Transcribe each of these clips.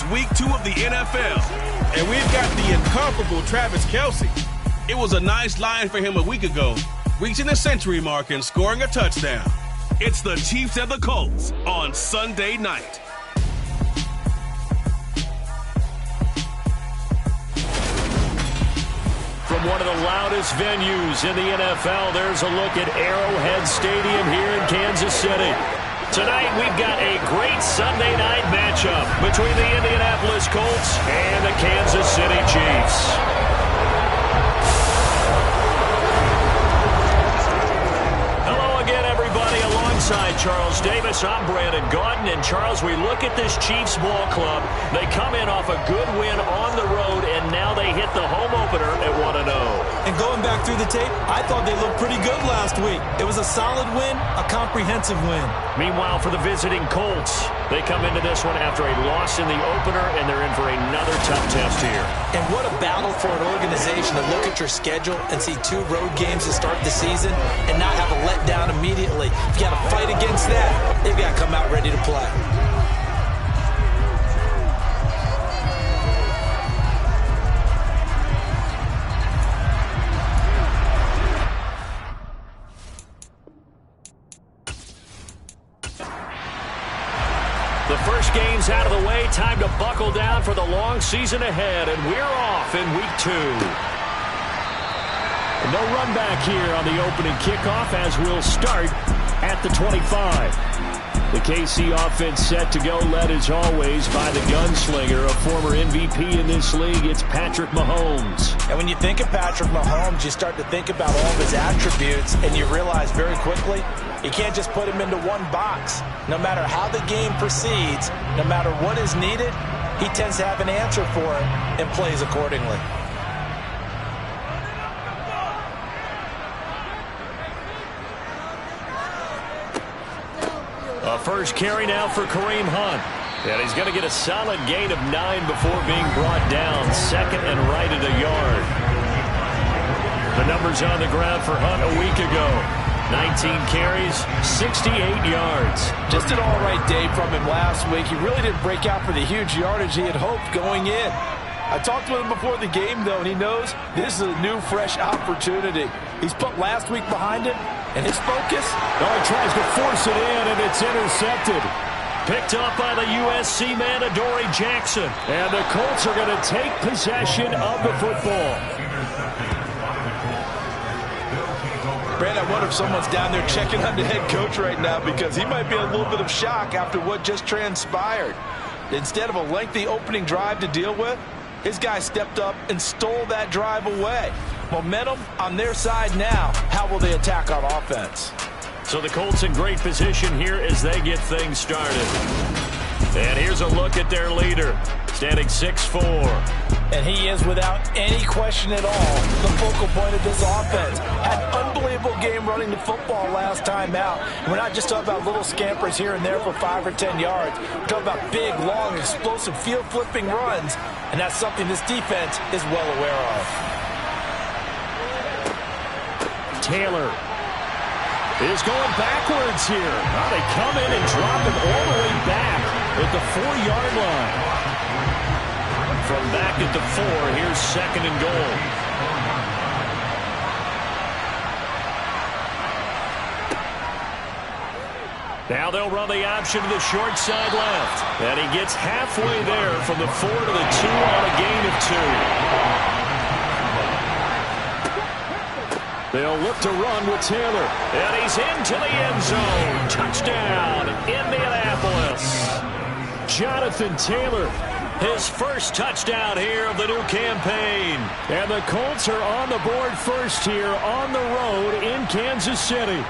It's week 2 of the NFL, and we've got the incomparable Travis Kelce. It was a nice line for him a week ago, reaching the century mark and scoring a touchdown. It's the Chiefs and the Colts on Sunday night. From one of the loudest venues in the NFL, there's a look at Arrowhead Stadium here in Kansas City. Tonight, we've got a great Sunday night matchup between the Indianapolis Colts and the Kansas City Chiefs. Hello again, everybody. Alongside Charles Davis, I'm Brandon Gaudin. And Charles, we look at this Chiefs ball club. They come in off a good win on the road, and now they hit the home opener at 1-0. And going back through the tape, I thought they looked pretty good last week. It was a solid win, a comprehensive win. Meanwhile, for the visiting Colts, they come into this one after a loss in the opener, and they're in for another tough test here. And what a battle for an organization to look at your schedule and see 2 road games to start the season and not have a letdown immediately. If you got to fight against that, they've got to come out ready to play. The first game's out of the way. Time to buckle down for the long season ahead, and we're off in week 2. No run back here on the opening kickoff as we'll start at the 25. The KC offense set to go, led as always by the gunslinger, a former MVP in this league. It's Patrick Mahomes. And when you think of Patrick Mahomes, you start to think about all of his attributes, and you realize very quickly you can't just put him into one box. No matter how the game proceeds, no matter what is needed, he tends to have an answer for it and plays accordingly. A first carry now for Kareem Hunt. And he's going to get a solid gain of 9 before being brought down. Second and right at a yard. The numbers on the ground for Hunt a week ago. 19 carries, 68 yards. Just an all-right day from him last week. He really didn't break out for the huge yardage he had hoped going in. I talked with him before the game, though, and he knows this is a new, fresh opportunity. He's put last week behind him, and his focus... Oh, he tries to force it in, and it's intercepted. Picked up by the USC man, Adoree Jackson. And the Colts are going to take possession of the football. Brad, I wonder if someone's down there checking on the head coach right now because he might be in a little bit of shock after what just transpired. Instead of a lengthy opening drive to deal with, his guy stepped up and stole that drive away. Momentum on their side now. How will they attack on offense? So the Colts in great position here as they get things started. And here's a look at their leader, standing 6'4". And he is, without any question at all, the focal point of this offense. Had an unbelievable game running the football last time out. We're not just talking about little scampers here and there for 5 or 10 yards. We're talking about big, long, explosive, field-flipping runs. And that's something this defense is well aware of. Taylor is going backwards here. Now they come in and drop him all the way back at the 4-yard line. From back at the 4, here's second and goal. Now they'll run the option to the short side left. And he gets halfway there from the 4 to the 2 on a gain of 2. They'll look to run with Taylor. And he's into the end zone. Touchdown, Indianapolis. Jonathan Taylor, his first touchdown here of the new campaign. And the Colts are on the board first here on the road in Kansas City.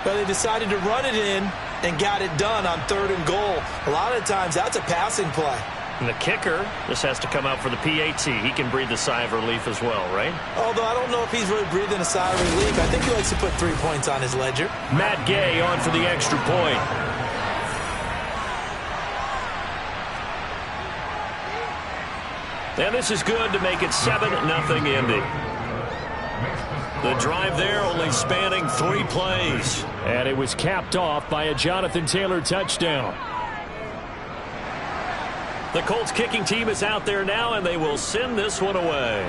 But they decided to run it in and got it done on 3rd and goal. A lot of times that's a passing play. And the kicker just has to come out for the PAT. He can breathe a sigh of relief as well, right? Although I don't know if he's really breathing a sigh of relief. I think he likes to put 3 points on his ledger. Matt Gay on for the extra point. And this is good to make it 7-0 Indy. The drive there only spanning 3 plays. And it was capped off by a Jonathan Taylor touchdown. The Colts kicking team is out there now, and they will send this one away.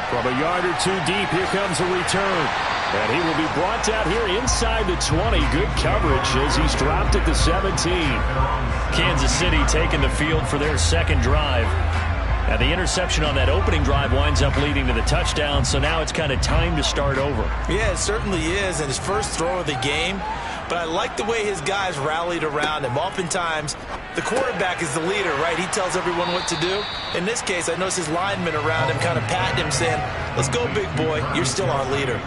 From a yard or two deep, here comes a return. And he will be brought down here inside the 20. Good coverage as he's dropped at the 17. Kansas City taking the field for their second drive. And the interception on that opening drive winds up leading to the touchdown, so now it's kind of time to start over. Yeah, it certainly is, and his first throw of the game. But I like the way his guys rallied around him. Oftentimes, the quarterback is the leader, right? He tells everyone what to do. In this case, I noticed his linemen around him kind of patting him, saying, let's go, big boy. You're still our leader.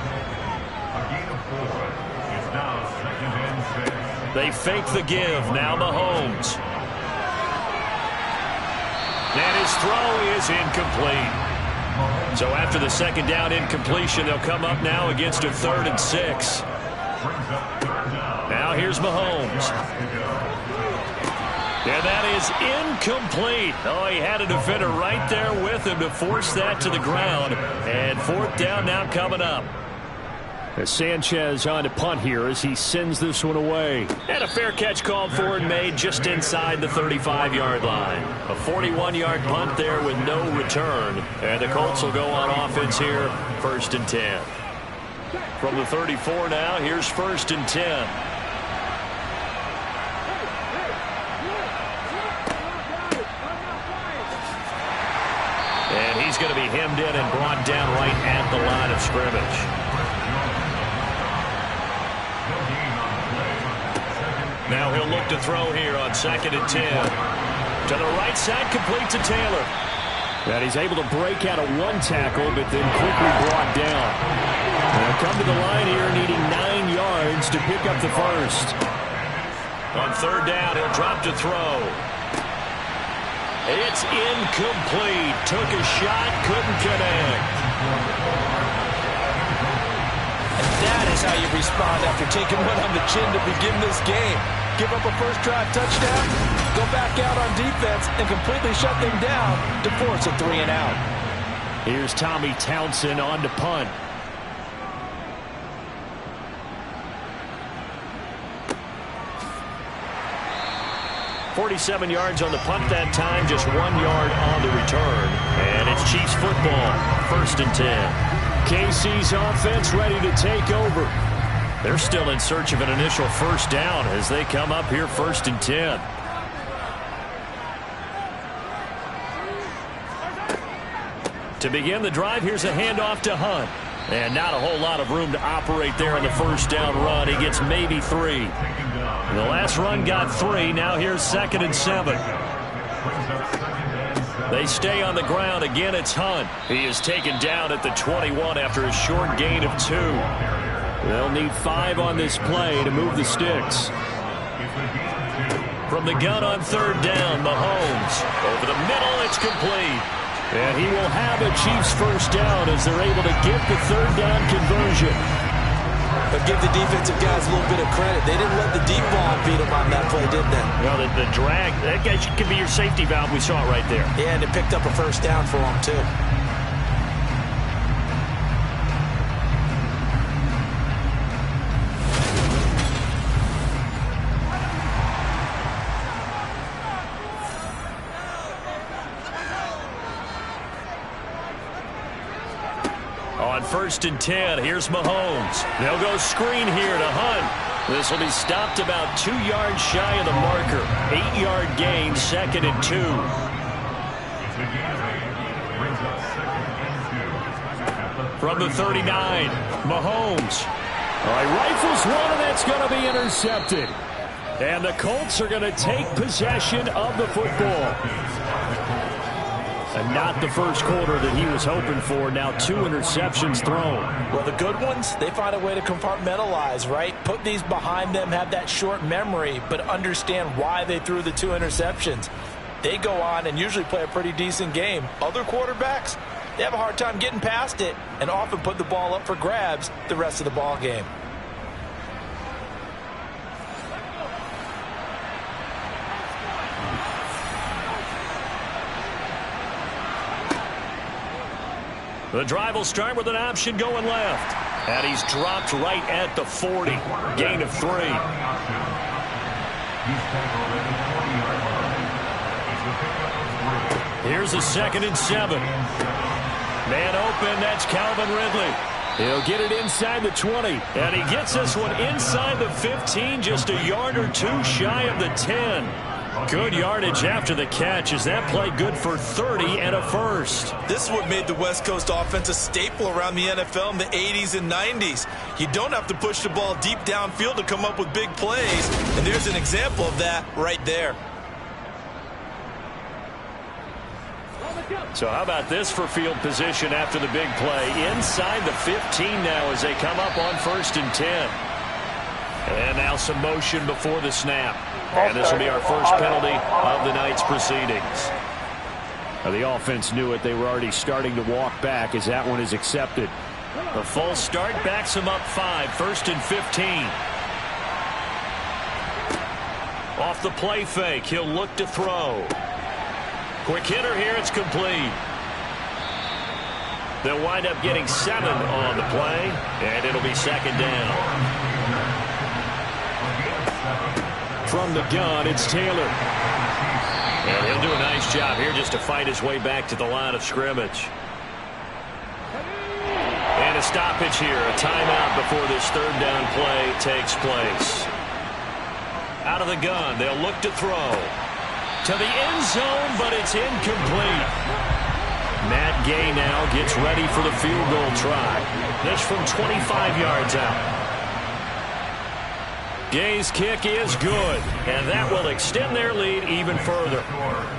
They fake the give. Now Mahomes. And his throw is incomplete. So after the second down incompletion, they'll come up now against a 3rd and 6. Now here's Mahomes. And that is incomplete. Oh, he had a defender right there with him to force that to the ground. And 4th down now coming up. As Sanchez on to punt here as he sends this one away. And a fair catch called for and made just inside the 35-yard line. A 41-yard punt there with no return. And the Colts will go on offense here, 1st and 10. From the 34 now, here's 1st and 10. And he's going to be hemmed in and brought down right at the line of scrimmage. Now he'll look to throw here on 2nd and 10. To the right side, complete to Taylor. And he's able to break out of one tackle, but then quickly brought down. They'll come to the line here needing 9 yards to pick up the first. On 3rd down, he'll drop to throw. It's incomplete. Took a shot, couldn't connect. And that is how you respond after taking one on the chin to begin this game. Give up a first drive touchdown, go back out on defense, and completely shut them down to force a 3 and out. Here's Tommy Townsend on to punt. .47 yards on the punt that time, just 1 yard on the return. And it's Chiefs football, 1st and 10. KC's offense ready to take over. They're still in search of an initial first down as they come up here 1st and 10. To begin the drive, here's a handoff to Hunt. And not a whole lot of room to operate there in the first down run. He gets maybe 3. The last run got 3. Now here's 2nd and 7. They stay on the ground. Again, it's Hunt. He is taken down at the 21 after a short gain of 2. They'll need 5 on this play to move the sticks. From the gun on 3rd down, Mahomes. Over the middle, it's complete. And he will have a Chiefs first down as they're able to get the 3rd down conversion. But give the defensive guys a little bit of credit. They didn't let the deep ball beat them on that play, did they? Well, the drag, that guy could be your safety valve. We saw it right there. Yeah, and it picked up a first down for them, too. On 1st and 10, here's Mahomes. They'll go screen here to Hunt. This will be stopped about 2 yards shy of the marker. 8-yard gain, 2nd and 2. From the 39, Mahomes. All right, rifles one, and that's going to be intercepted. And the Colts are going to take possession of the football. And not the first quarter that he was hoping for. Now 2 interceptions thrown. Well, the good ones, they find a way to compartmentalize, right? Put these behind them, have that short memory, but understand why they threw the 2 interceptions. They go on and usually play a pretty decent game. Other quarterbacks, they have a hard time getting past it and often put the ball up for grabs the rest of the ball game. The drive will start with an option going left. And he's dropped right at the 40. Gain of 3. Here's a 2nd and 7. Man open, that's Calvin Ridley. He'll get it inside the 20, and he gets this one inside the 15, just a yard or two shy of the 10. Good yardage after the catch. Is that play good for 30 and a first? This is what made the West Coast offense a staple around the NFL in the 80s and 90s. You don't have to push the ball deep downfield to come up with big plays, and there's an example of that right there. So how about this for field position after the big play? Inside the 15 now as they come up on 1st and 10. And now some motion before the snap. And this will be our first penalty of the night's proceedings. Now the offense knew it. They were already starting to walk back as that one is accepted. The full start backs them up 5. 1st and 15. Off the play fake. He'll look to throw. Quick hitter here. It's complete. They'll wind up getting 7 on the play. And it'll be 2nd down. From the gun, it's Taylor. And he'll do a nice job here just to fight his way back to the line of scrimmage. And a stoppage here, a timeout before this 3rd down play takes place. Out of the gun, they'll look to throw. To the end zone, but it's incomplete. Matt Gay now gets ready for the field goal try. This from 25 yards out. Gay's kick is good, and that will extend their lead even further.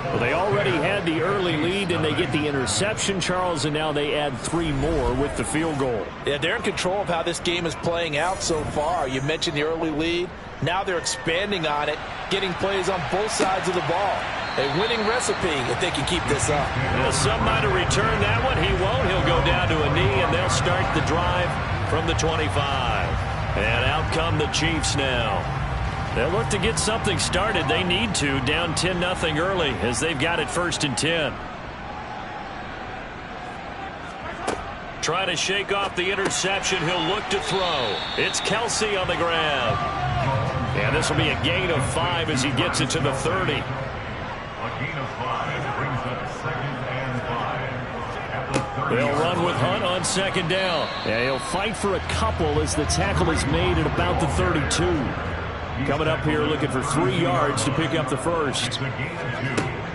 Well, they already had the early lead, and they get the interception, Charles, and now they add 3 more with the field goal. Yeah, they're in control of how this game is playing out so far. You mentioned the early lead. Now they're expanding on it, getting plays on both sides of the ball. A winning recipe if they can keep this up. Well, some might have returned that one. He won't. He'll go down to a knee, and they'll start the drive from the 25. And out come the Chiefs now. They'll look to get something started. They need to, down 10-0 early as they've got it 1st and 10. Try to shake off the interception. He'll look to throw. It's Kelsey on the grab. And this will be a gain of 5 as he gets it to the 30. A gain of 5 brings up 2nd and 5 at the 30. They'll run with Hunt on 2nd down. Yeah, he'll fight for a couple as the tackle is made at about the 32. Coming up here looking for 3 yards to pick up the first.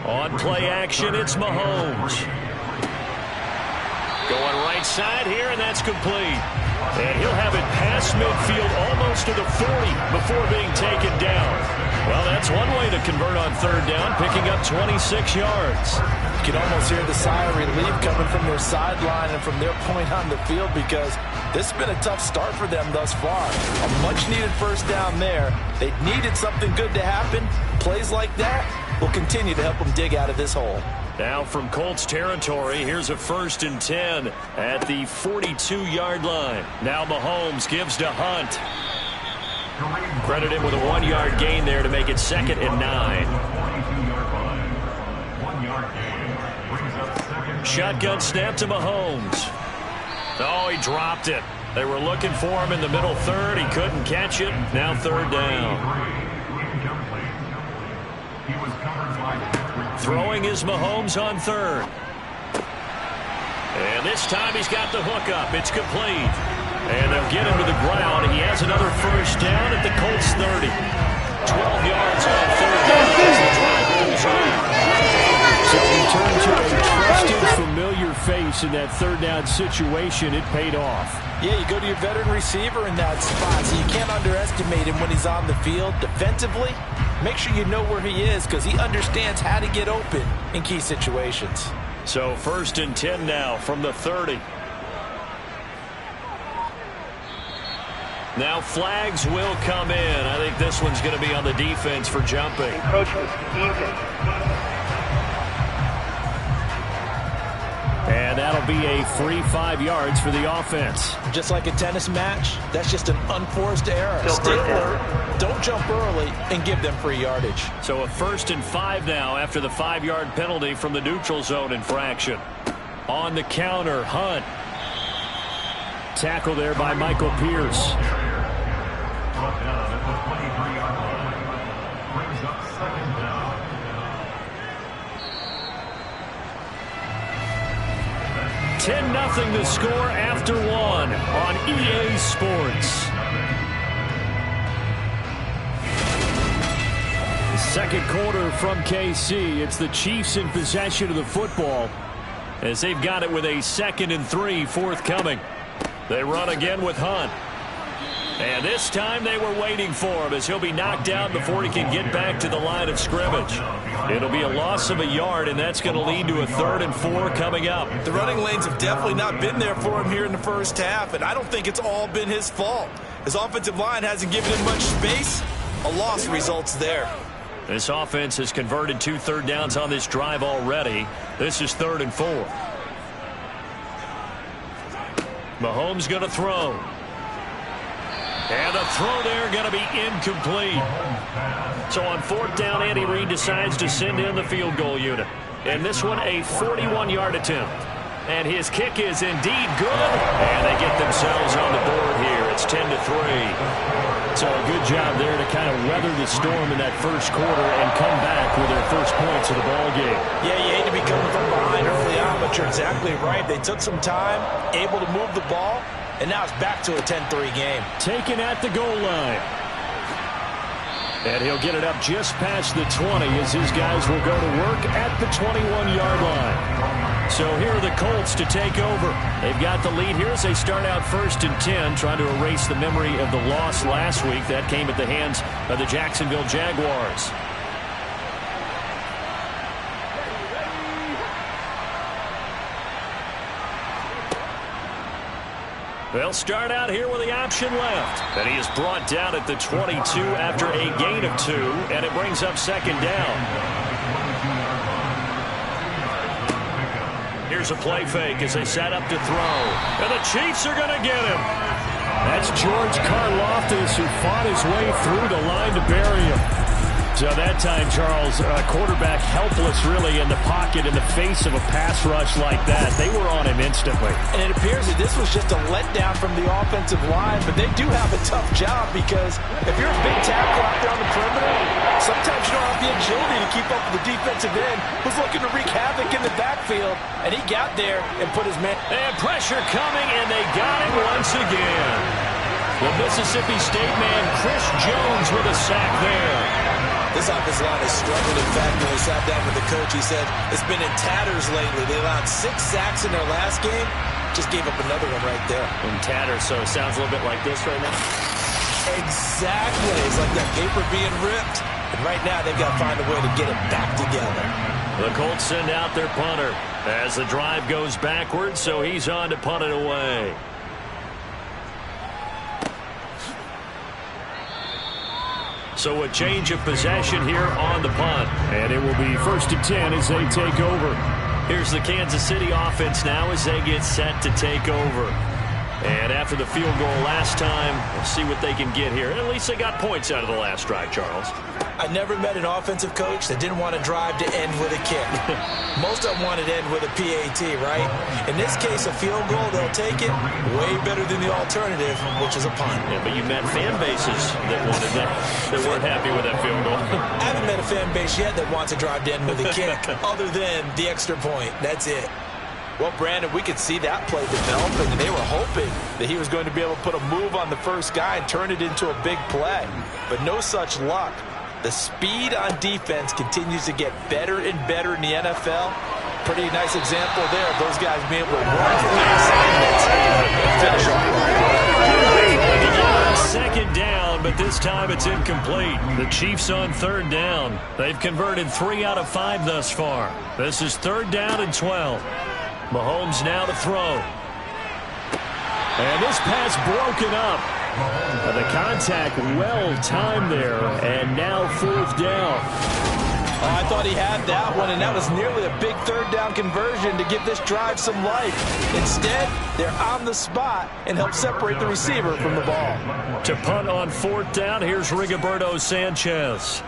On play action, it's Mahomes. Going right side here, and that's complete. And he'll have it past midfield almost to the 40 before being taken down. Well, that's one way to convert on 3rd down, picking up 26 yards. You can almost hear the sigh of relief coming from their sideline and from their point on the field because this has been a tough start for them thus far. A much-needed 1st down there. They needed something good to happen. Plays like that will continue to help them dig out of this hole. Now from Colts territory, here's a 1st and 10 at the 42-yard line. Now Mahomes gives to Hunt. Credit him with a 1-yard gain there to make it 2nd and 9. Shotgun snap to Mahomes. Oh, he dropped it. They were looking for him in the middle 3rd. He couldn't catch it. Now 3rd down. Throwing is Mahomes on 3rd. And this time he's got the hook up. It's complete. And they'll get him to the ground. He has another 1st down at the Colts 30. 12 yards on 3rd down as the drive moves on. So he turned to a trusted, familiar face in that 3rd down situation. It paid off. Yeah, you go to your veteran receiver in that spot, so you can't underestimate him when he's on the field. Defensively, make sure you know where he is because he understands how to get open in key situations. So 1st and 10 now from the 30. Now flags will come in. I think this one's going to be on the defense for jumping. And that'll be a free 5 yards for the offense. Just like a tennis match, that's just an unforced error. Stay alert, don't jump early, and give them free yardage. So a 1st and 5 now after the 5-yard penalty from the neutral zone infraction. On the counter, Hunt. Tackle there by Michael Pierce. 10-0 the score after one on EA Sports. The second quarter from KC. It's the Chiefs in possession of the football as they've got it with a 2nd and 3 forthcoming. They run again with Hunt. And this time they were waiting for him as he'll be knocked out before he can get back to the line of scrimmage. It'll be a loss of a yard, and that's going to lead to a 3rd and 4 coming up. The running lanes have definitely not been there for him here in the first half, and I don't think it's all been his fault. His offensive line hasn't given him much space. A loss results there. This offense has converted 2 third downs on this drive already. This is 3rd and 4. Mahomes going to throw. And the throw there going to be incomplete. So on 4th down, Andy Reid decides to send in the field goal unit. And this one, a 41-yard attempt. And his kick is indeed good. And they get themselves on the board here. It's 10-3. So a good job there to kind of weather the storm in that first quarter and come back with their first points of the ball game. Yeah, you hate to be coming from behind early on, but you're exactly right. They took some time, able to move the ball. And now it's back to a 10-3 game. Taken at the goal line. And he'll get it up just past the 20 as his guys will go to work at the 21-yard line. So here are the Colts to take over. They've got the lead here as they start out 1st and 10, trying to erase the memory of the loss last week. That came at the hands of the Jacksonville Jaguars. They'll start out here with the option left. And he is brought down at the 22 after a gain of 2, and it brings up 2nd down. Here's a play fake as they set up to throw. And the Chiefs are going to get him. That's George Karlaftis, who fought his way through the line to bury him. So that time, Charles, quarterback helpless really in the pocket in the face of a pass rush like that. They were on him instantly. And it appears that this was just a letdown from the offensive line, but they do have a tough job because if you're a big tackle out there on the perimeter, sometimes you don't have the agility to keep up with the defensive end who's looking to wreak havoc in the backfield, and he got there and put his man. And pressure coming, and they got him once again. The Mississippi State man, Chris Jones, with a sack there. This offensive line has struggled. In fact, when we sat down with the coach, he said it's been in tatters lately. They allowed 6 sacks in their last game. Just gave up another one right there. In tatters, so it sounds a little bit like this right now. Exactly. It's like that paper being ripped. And right now, they've got to find a way to get it back together. The Colts send out their punter as the drive goes backwards, so he's on to punt it away. So a change of possession here on the punt. And it will be 1st and 10 as they take over. Here's the Kansas City offense now as they get set to take over. And after the field goal last time, we'll see what they can get here. At least they got points out of the last drive, Charles. I never met an offensive coach that didn't want to drive to end with a kick. Most of them wanted to end with a PAT, right? In this case, a field goal, they'll take it way better than the alternative, which is a punt. Yeah, but you met fan bases that wanted that, that weren't happy with that field goal. I haven't met a fan base yet that wants to drive to end with a kick, other than the extra point. That's it. Well, Brandon, we could see that play developing, and they were hoping that he was going to be able to put a move on the first guy and turn it into a big play. But no such luck. The speed on defense continues to get better and better in the NFL. Pretty nice example there of those guys being able to run through the assignments and finish off. 2nd down, but this time it's incomplete. The Chiefs on 3rd down. They've converted 3 out of 5 thus far. This is 3rd down and 12. Mahomes now to throw. And this pass broken up. The contact well timed there, and now 4th down. Oh, I thought he had that one, and that was nearly a big 3rd down conversion to give this drive some life. Instead, they're on the spot and help separate the receiver from the ball. To punt on 4th down, here's Rigoberto Sanchez.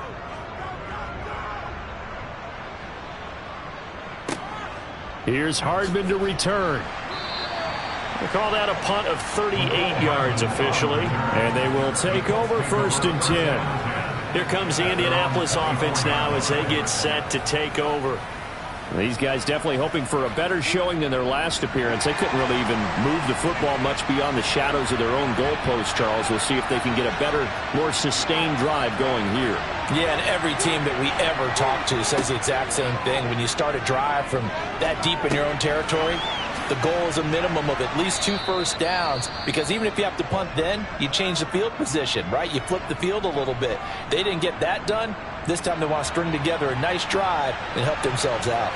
Here's Hardman to return. We'll call that a punt of 38 yards officially. And they will take over 1st and 10. Here comes the Indianapolis offense now as they get set to take over. These guys definitely hoping for a better showing than their last appearance. They couldn't really even move the football much beyond the shadows of their own goalpost, Charles. We'll see if they can get a better, more sustained drive going here. Yeah, and every team that we ever talk to says the exact same thing. When you start a drive from that deep in your own territory, the goal is a minimum of at least 2 first downs, because even if you have to punt then, you change the field position, right? You flip the field a little bit. They didn't get that done. This time they want to string together a nice drive and help themselves out.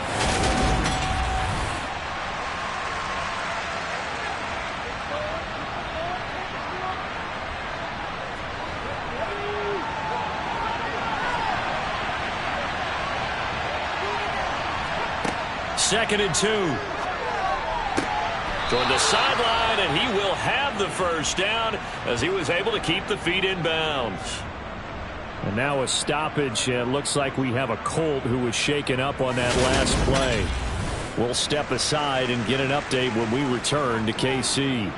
Second and 2. Toward the sideline, and he will have the first down as he was able to keep the feet in bounds. And now a stoppage. It looks like we have a Colt who was shaken up on that last play. We'll step aside and get an update when we return to KC.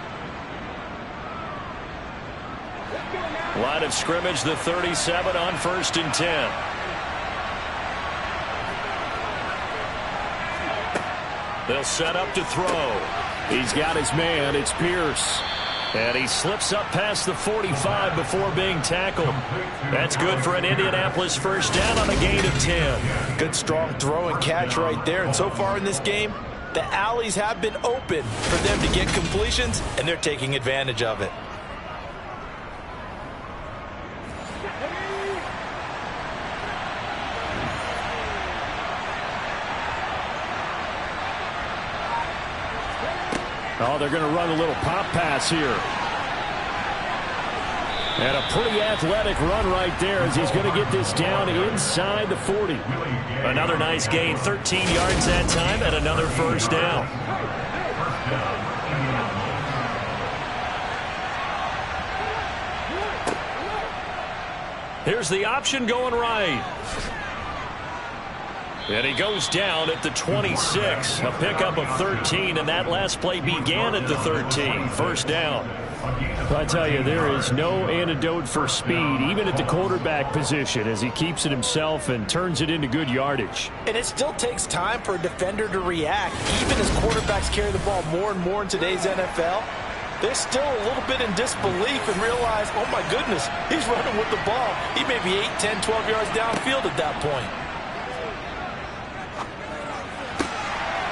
Line of scrimmage, the 37 on 1st and 10. They'll set up to throw. He's got his man. It's Pierce. And he slips up past the 45 before being tackled. That's good for an Indianapolis first down on a gain of 10. Good strong throw and catch right there. And so far in this game, the alleys have been open for them to get completions, and they're taking advantage of it. Oh, they're going to run a little pop pass here. And a pretty athletic run right there as he's going to get this down inside the 40. Another nice gain, 13 yards that time, and another first down. Here's the option going right. And he goes down at the 26. A pickup of 13, and that last play began at the 13. First down. I tell you, there is no antidote for speed, even at the quarterback position, as he keeps it himself and turns it into good yardage. And it still takes time for a defender to react. Even as quarterbacks carry the ball more and more in today's NFL, they're still a little bit in disbelief and realize, oh my goodness, he's running with the ball. He may be 8, 10, 12 yards downfield at that point.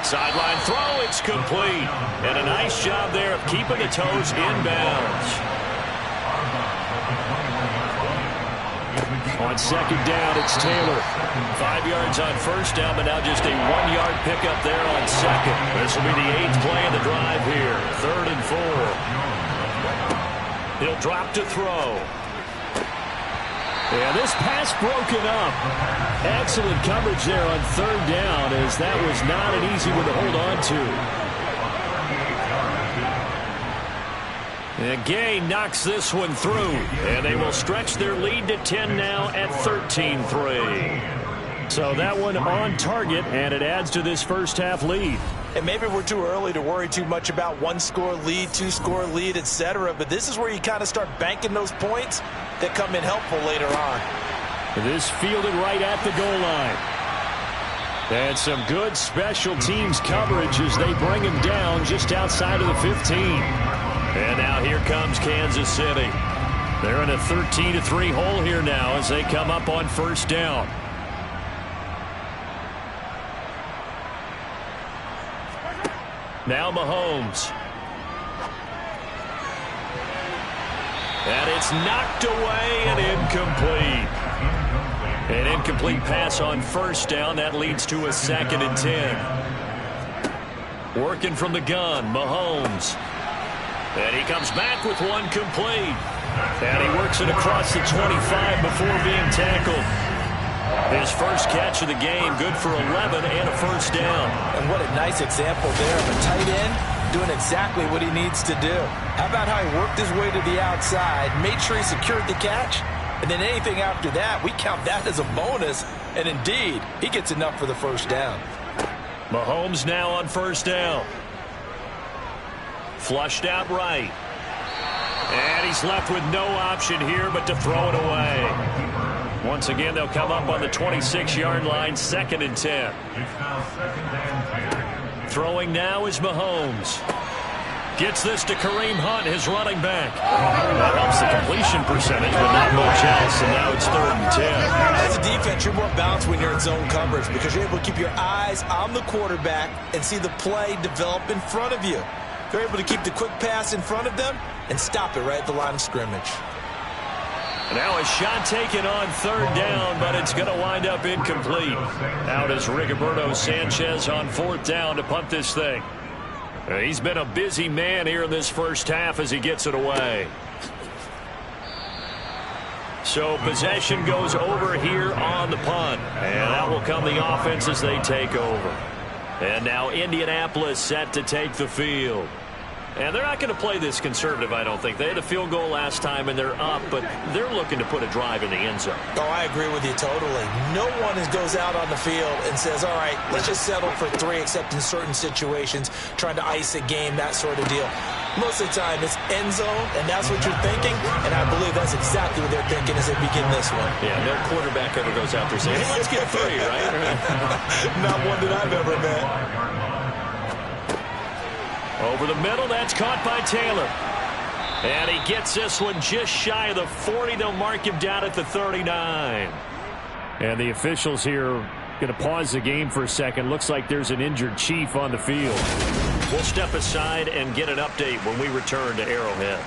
Sideline throw, it's complete. And a nice job there of keeping the toes in bounds. On second down, it's Taylor. 5 yards on first down, but now just a 1-yard pickup there on second. This will be the 8th play of the drive here. 3rd and 4. He'll drop to throw. Yeah, this pass broken up. Excellent coverage there on 3rd down, as that was not an easy one to hold on to. And Gay knocks this one through, and they will stretch their lead to 10 now at 13-3. So that one on target, and it adds to this first half lead. And maybe we're too early to worry too much about 1-score lead, 2-score lead, etc. But this is where you kind of start banking those points that come in helpful later on. This fielded right at the goal line. And some good special teams coverage as they bring him down just outside of the 15. And now here comes Kansas City. They're in a 13-3 hole here now as they come up on first down. Now Mahomes. And it's knocked away and incomplete. An incomplete pass on first down. That leads to a 2nd and 10. Working from the gun, Mahomes. And he comes back with one complete. And he works it across the 25 before being tackled. His first catch of the game, good for 11 and a first down. And what a nice example there of a tight end doing exactly what he needs to do. How about how he worked his way to the outside, made sure he secured the catch, and then anything after that, we count that as a bonus. And indeed, he gets enough for the first down. Mahomes now on first down. Flushed out right. And he's left with no option here but to throw it away. Once again, they'll come up on the 26-yard line, 2nd and 10. It's now 2nd and 10. Throwing now is Mahomes. Gets this to Kareem Hunt, his running back. That helps the completion percentage, but not much else, and now it's 3rd and 10. As a defense, you're more balanced when you're in zone coverage because you're able to keep your eyes on the quarterback and see the play develop in front of you. They're able to keep the quick pass in front of them and stop it right at the line of scrimmage. Now a shot taken on 3rd down, but it's going to wind up incomplete. Out is Rigoberto Sanchez on 4th down to punt this thing. He's been a busy man here in this first half as he gets it away. So possession goes over here on the punt, and that will come the offense as they take over. And now Indianapolis set to take the field. And they're not going to play this conservative, I don't think. They had a field goal last time, and they're up, but they're looking to put a drive in the end zone. Oh, I agree with you totally. No one goes out on the field and says, all right, let's just settle for 3, except in certain situations, trying to ice a game, that sort of deal. Most of the time, it's end zone, and that's what you're thinking, and I believe that's exactly what they're thinking as they begin this one. Yeah, no quarterback ever goes out there saying, hey, let's get 3, right? Not one that I've ever met. Over the middle, that's caught by Taylor. And he gets this one just shy of the 40. They'll mark him down at the 39. And the officials here going to pause the game for a second. Looks like there's an injured Chief on the field. We'll step aside and get an update when we return to Arrowhead.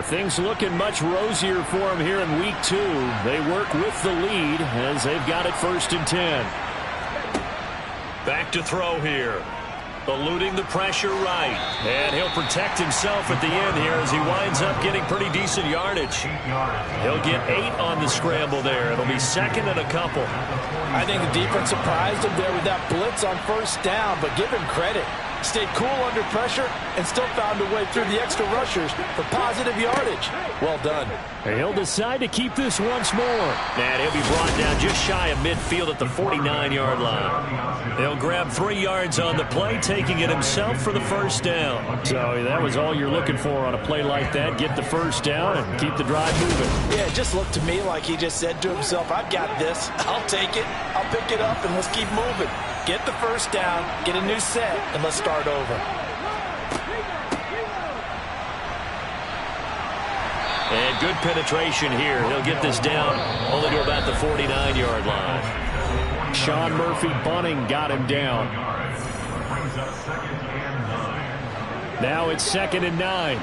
Things looking much rosier for them here in week 2. They work with the lead as they've got it 1st and 10. Back to throw here. Eluding the pressure right. And he'll protect himself at the end here as he winds up getting pretty decent yardage. He'll get 8 on the scramble there. It'll be 2nd and a couple. I think the defense surprised him there with that blitz on 1st down, but give him credit. Stayed cool under pressure and still found a way through the extra rushers for positive yardage. Well done. He'll decide to keep this once more. And he'll be brought down just shy of midfield at the 49-yard line. He'll grab 3 yards on the play, taking it himself for the 1st down. So that was all you're looking for on a play like that. Get the 1st down and keep the drive moving. Yeah, it just looked to me like he just said to himself, I've got this. I'll take it. I'll pick it up, and let's keep moving. Get the 1st down, get a new set, and let's start over. And good penetration here. He'll get this down only to about the 49-yard line. Sean Murphy bunting got him down. Now it's 2nd and 9.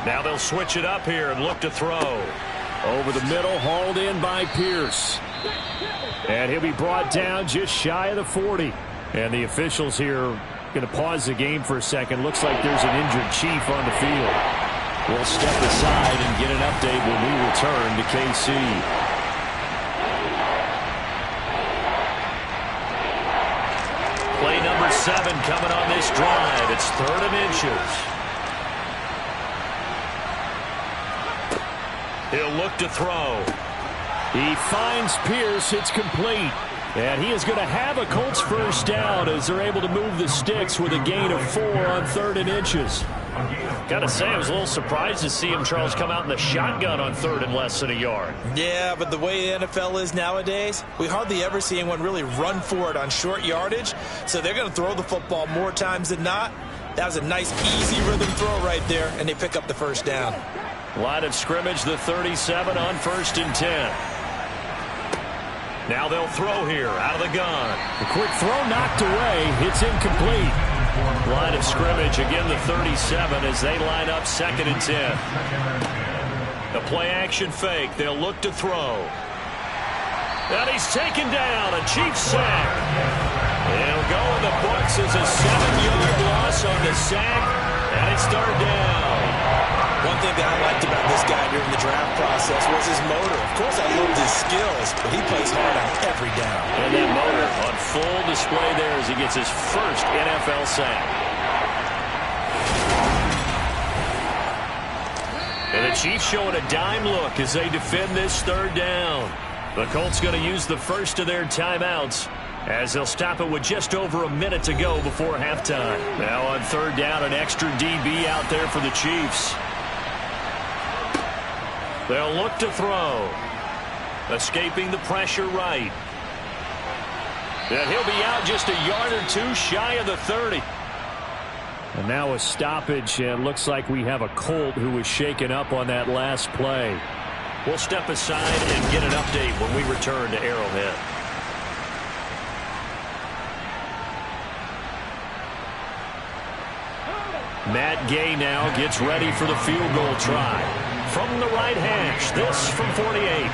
Now they'll switch it up here and look to throw. Over the middle, hauled in by Pierce. And he'll be brought down just shy of the 40. And the officials here going to pause the game for a second. Looks like there's an injured Chief on the field. We'll step aside and get an update when we return to KC. Play number 7 coming on this drive. It's 3rd and inches. He'll look to throw. He finds Pierce. It's complete. And he is going to have a Colts 1st down as they're able to move the sticks with a gain of 4 on 3rd and inches. Got to say, I was a little surprised to see him, Charles, come out in the shotgun on 3rd and less than a yard. Yeah, but the way the NFL is nowadays, we hardly ever see anyone really run for it on short yardage. So they're going to throw the football more times than not. That was a nice, easy rhythm throw right there, and they pick up the 1st down. Line of scrimmage, the 37 on 1st and 10. Now they'll throw here out of the gun. The quick throw knocked away. It's incomplete. Line of scrimmage, again the 37 as they line up 2nd and 10. The play action fake. They'll look to throw. And he's taken down. A Chiefs sack. It'll go in the books as a 7-yard loss on the sack. And it's 3rd down. One thing that I liked about this guy during the draft process was his motor. Of course, I loved his skills, but he plays hard on every down. And that motor on full display there as he gets his 1st NFL sack. And the Chiefs showing a dime look as they defend this 3rd down. The Colts going to use the first of their timeouts as they'll stop it with just over a minute to go before halftime. Now on third down, an extra DB out there for the Chiefs. They'll look to throw. Escaping the pressure right. And he'll be out just a yard or two shy of the 30. And now a stoppage, and looks like we have a Colt who was shaken up on that last play. We'll step aside and get an update when we return to Arrowhead. Matt Gay now gets ready for the field goal try. From the right hash, this from 48.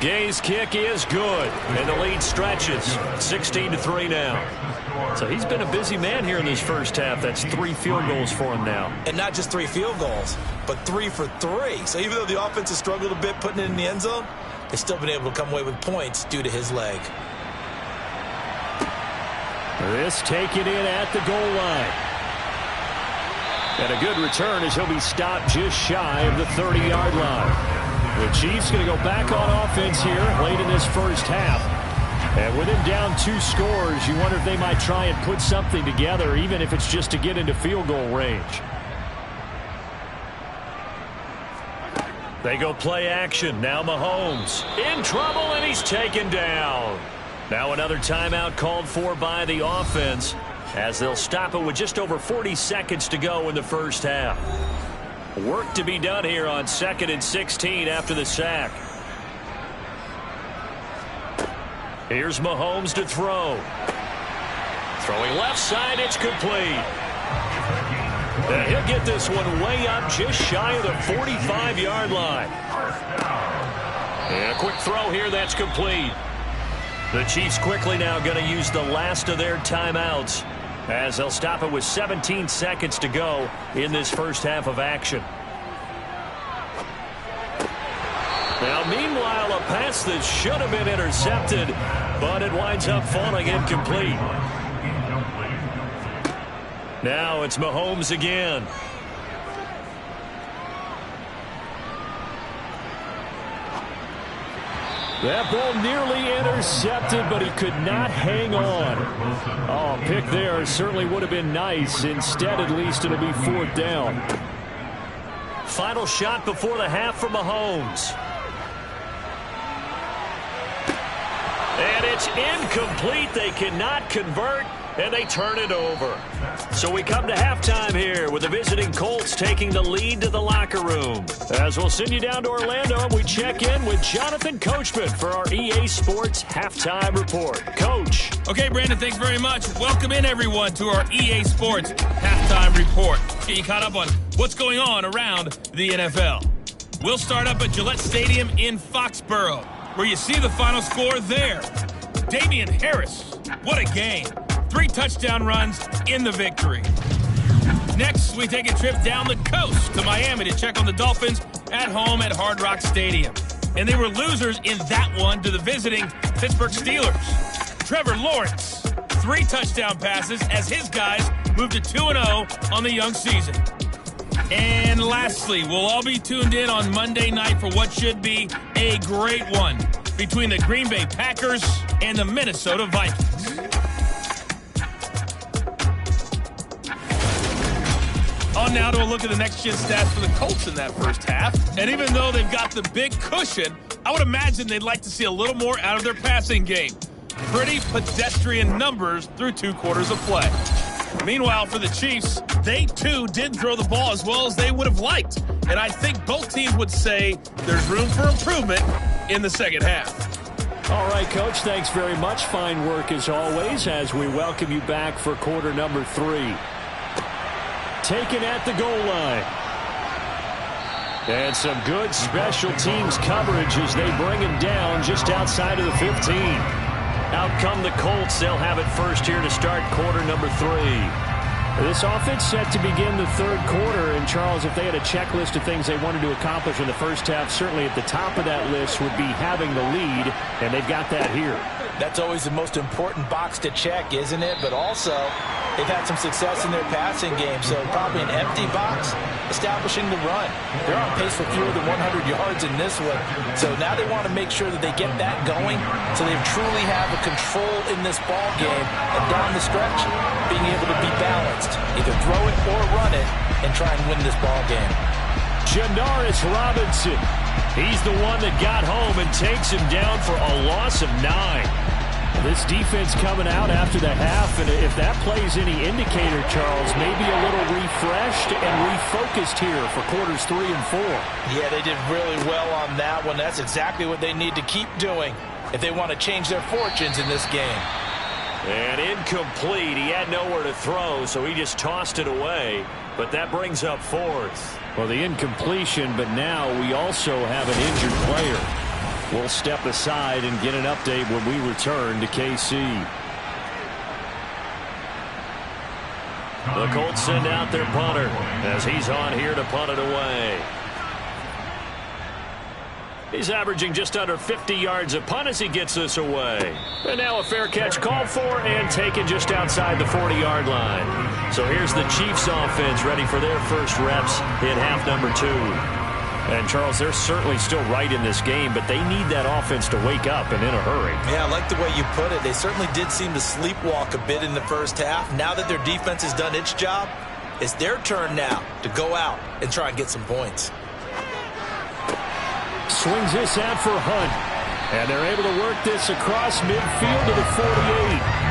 Gay's kick is good, and the lead stretches. 16-3 now. So he's been a busy man here in this first half. That's 3 field goals for him now. And not just 3 field goals, but 3 for 3. So even though the offense has struggled a bit putting it in the end zone, they've still been able to come away with points due to his leg. This taken in at the goal line. And a good return as he'll be stopped just shy of the 30-yard line. The Chiefs going to go back on offense here late in this first half. And with him down 2 scores, you wonder if they might try and put something together, even if it's just to get into field goal range. They go play action. Now Mahomes in trouble, and he's taken down. Now another timeout called for by the offense, as they'll stop it with just over 40 seconds to go in the first half. Work to be done here on 2nd and 16 after the sack. Here's Mahomes to throw. Throwing left side, it's complete. And he'll get this one way up just shy of the 45-yard line. And a quick throw here, that's complete. The Chiefs quickly now going to use the last of their timeouts, as they'll stop it with 17 seconds to go in this first half of action. Now, meanwhile, a pass that should have been intercepted, but it winds up falling incomplete. Now it's Mahomes again. That ball nearly intercepted, but he could not hang on. Oh, pick there certainly would have been nice. Instead, at least, it'll be 4th down. Final shot before the half for Mahomes. And it's incomplete. They cannot convert, and they turn it over. So we come to halftime here with the visiting Colts taking the lead to the locker room. As we'll send you down to Orlando, and we check in with Jonathan Coachman for our EA Sports Halftime Report. Coach. Okay, Brandon, thanks very much. Welcome in, everyone, to our EA Sports Halftime Report. Get you caught up on what's going on around the NFL. We'll start up at Gillette Stadium in Foxborough, where you see the final score there. Damian Harris, what a game. 3 touchdown runs in the victory. Next, we take a trip down the coast to Miami to check on the Dolphins at home at Hard Rock Stadium. And they were losers in that one to the visiting Pittsburgh Steelers. Trevor Lawrence, 3 touchdown passes as his guys moved to 2-0 on the young season. And lastly, we'll all be tuned in on Monday night for what should be a great one between the Green Bay Packers and the Minnesota Vikings. On now to a look at the next-gen stats for the Colts in that first half. And even though they've got the big cushion, I would imagine they'd like to see a little more out of their passing game. Pretty pedestrian numbers through 2 quarters of play. Meanwhile, for the Chiefs, they too didn't throw the ball as well as they would have liked. And I think both teams would say there's room for improvement in the second half. All right, Coach, thanks very much. Fine work as always as we welcome you back for quarter number 3. Taken at the goal line. And some good special teams coverage as they bring him down just outside of the 15. Out come the Colts. They'll have it first here to start quarter number 3. This offense set to begin the 3rd quarter. And, Charles, if they had a checklist of things they wanted to accomplish in the first half, certainly at the top of that list would be having the lead, and they've got that here. That's always the most important box to check, isn't it? But also, they've had some success in their passing game, so probably an empty box, establishing the run. They're on pace for fewer than 100 yards in this one, so now they want to make sure that they get that going so they truly have a control in this ball game, and down the stretch, being able to be balanced, either throw it or run it, and try and win this ball game. Janaris Robinson, he's the one that got home and takes him down for a loss of 9. This defense coming out after the half, and if that plays any indicator, Charles, maybe a little refreshed and refocused here for quarters 3 and 4. Yeah, they did really well on that one. That's exactly what they need to keep doing if they want to change their fortunes in this game. And incomplete. He had nowhere to throw, so he just tossed it away. But that brings up 4th. Well, the incompletion, but now we also have an injured player. We'll step aside and get an update when we return to KC. The Colts send out their punter as he's on here to punt it away. He's averaging just under 50 yards a punt as he gets this away. And now a fair catch called for and taken just outside the 40-yard line. So here's the Chiefs offense ready for their first reps in half number 2. And, Charles, they're certainly still right in this game, but they need that offense to wake up and in a hurry. Yeah, I like the way you put it. They certainly did seem to sleepwalk a bit in the first half. Now that their defense has done its job, it's their turn now to go out and try and get some points. Swings this out for Hunt. And they're able to work this across midfield to the 48.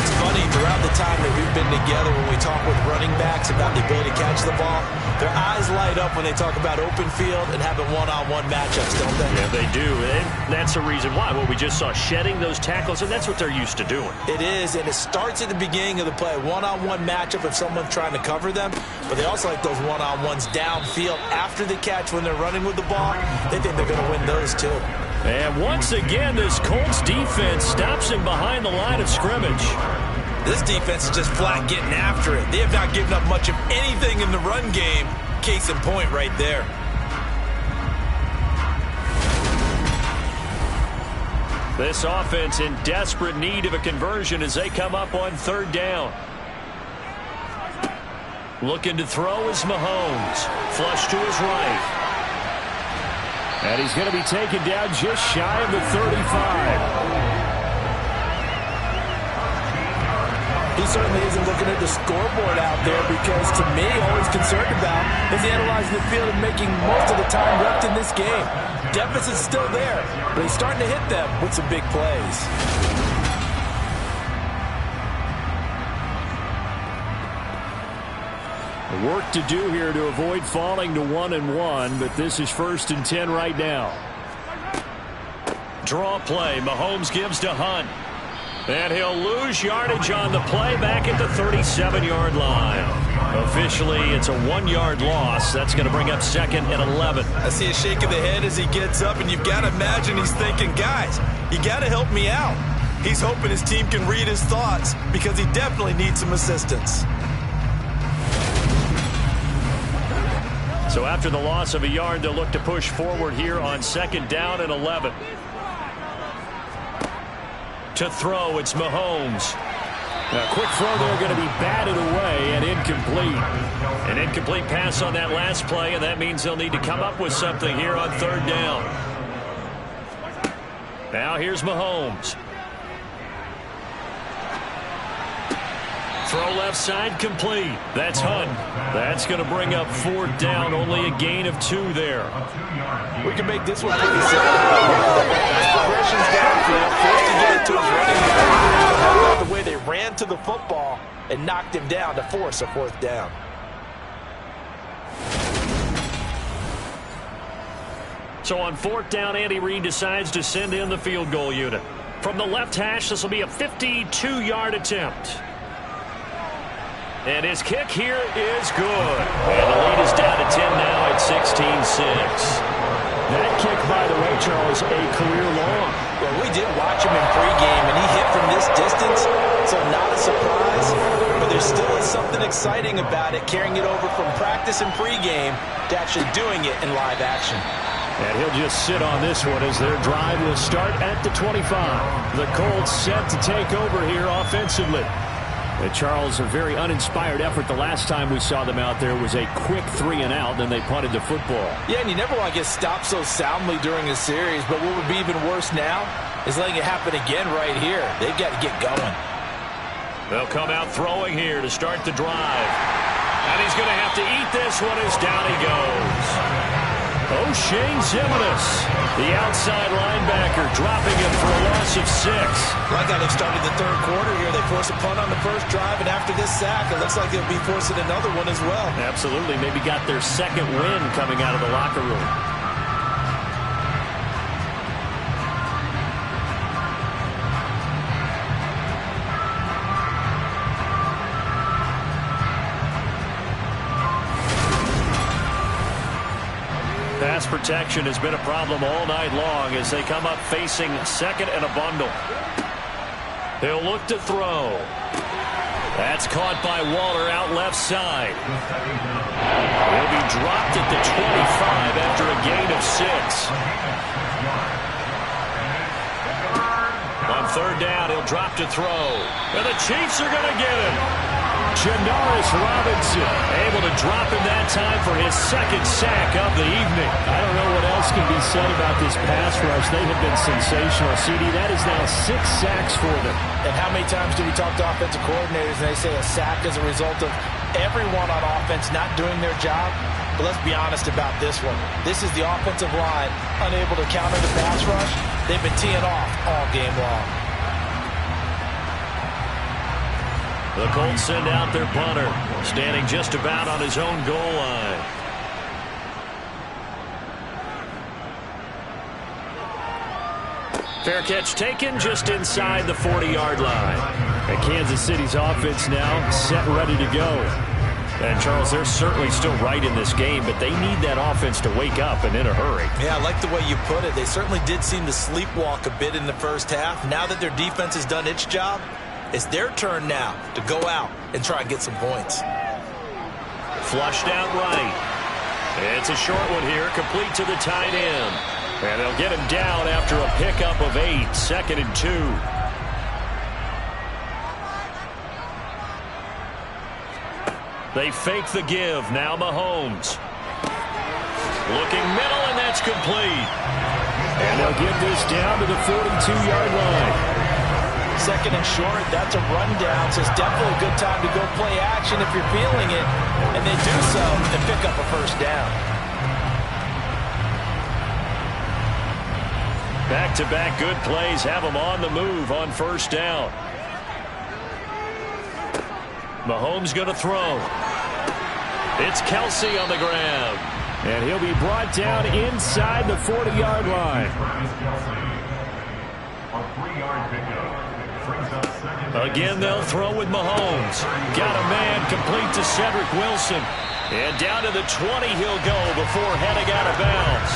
It's funny, throughout the time that we've been together, when we talk with running backs about the ability to catch the ball, their eyes light up when they talk about open field and having one-on-one matchups, don't they? Yeah, they do. And that's the reason why. Well, we just saw shedding those tackles, and that's what they're used to doing. It is, and it starts at the beginning of the play. One-on-one matchup if someone's trying to cover them, but they also like those one-on-ones downfield after the catch when they're running with the ball. They think they're going to win those, too. And once again, this Colts defense stops him behind the line of scrimmage. This defense is just flat getting after it. They have not given up much of anything in the run game. Case in point right there. This offense in desperate need of a conversion as they come up on 3rd down. Looking to throw is Mahomes. Flush to his right. And he's going to be taken down just shy of the 35. He certainly isn't looking at the scoreboard out there because, to me, all he's concerned about is analyzing the field and making most of the time left in this game. Deficit's still there, but he's starting to hit them with some big plays. Work to do here to avoid falling to 1-1, but this is 1st and 10 right now. Draw play. Mahomes gives to Hunt. And he'll lose yardage on the play back at the 37-yard line. Officially, it's a 1-yard loss. That's going to bring up 2nd and 11. I see a shake of the head as he gets up, and you've got to imagine he's thinking, guys, you got to help me out. He's hoping his team can read his thoughts because he definitely needs some assistance. So after the loss of a yard, they'll look to push forward here on 2nd down and 11. To throw, it's Mahomes. A quick throw there going to be batted away and incomplete. An incomplete pass on that last play, and that means they'll need to come up with something here on 3rd down. Now here's Mahomes. Throw left side complete. That's Hunt. That's going to bring up 4th down. Only a gain of 2 there. We can make this one pretty simple. Progressions downfield, first to get it to his running back. The way they ran to the football and knocked him down to force a 4th down. So on 4th down, Andy Reid decides to send in the field goal unit. From the left hash, this will be a 52-yard attempt. And his kick here is good. And the lead is down to 10 now at 16-6. That kick, by the way, Charles, a career long. Well, we did watch him in pregame, and he hit from this distance, so not a surprise. But there still is something exciting about it, carrying it over from practice and pregame to actually doing it in live action. And he'll just sit on this one as their drive will start at the 25. The Colts set to take over here offensively. And Charles, a very uninspired effort the last time we saw them out there was a quick 3-and-out, then they punted the football. Yeah, and you never want to get stopped so soundly during a series, but what would be even worse now is letting it happen again right here. They've got to get going. They'll come out throwing here to start the drive. And he's going to have to eat this one as down he goes. O'Shane Zimenez, the outside linebacker, dropping him for a loss of 6. Like how they've started the third quarter here. They force a punt on the first drive, and after this sack, it looks like they'll be forcing another one as well. Absolutely. Maybe got their second win coming out of the locker room. Pass protection has been a problem all night long as they come up facing second and a bundle. He'll look to throw. That's caught by Waller out left side. He'll be dropped at the 25 after a gain of 6. On third down, he'll drop to throw. And the Chiefs are going to get him. Janoris Robinson able to drop him that time for his second sack of the evening. I don't know what else can be said about this pass rush. They have been sensational, CD. That is now 6 sacks for them. And how many times do we talk to offensive coordinators and they say a sack is a result of everyone on offense not doing their job? But let's be honest about this one. This is the offensive line unable to counter the pass rush. They've been teeing off all game long. The Colts send out their punter, standing just about on his own goal line. Fair catch taken just inside the 40-yard line. And Kansas City's offense now set ready to go. And, Charles, they're certainly still right in this game, but they need that offense to wake up and in a hurry. Yeah, I like the way you put it. They certainly did seem to sleepwalk a bit in the first half. Now that their defense has done its job, it's their turn now to go out and try and get some points. Flushed out right. It's a short one here, complete to the tight end. And they'll get him down after a pickup of 8, 2nd and 2. They fake the give. Now Mahomes. Looking middle, and that's complete. And they'll give this down to the 42-yard line. 2nd and short, that's a rundown, so it's definitely a good time to go play action if you're feeling it. And they do so and pick up a first down. Back-to-back good plays have them on the move on first down. Mahomes going to throw. It's Kelsey on the ground. And he'll be brought down inside the 40-yard line. Again, they'll throw with Mahomes. Got a man complete to Cedric Wilson. And down to the 20 he'll go before heading out of bounds.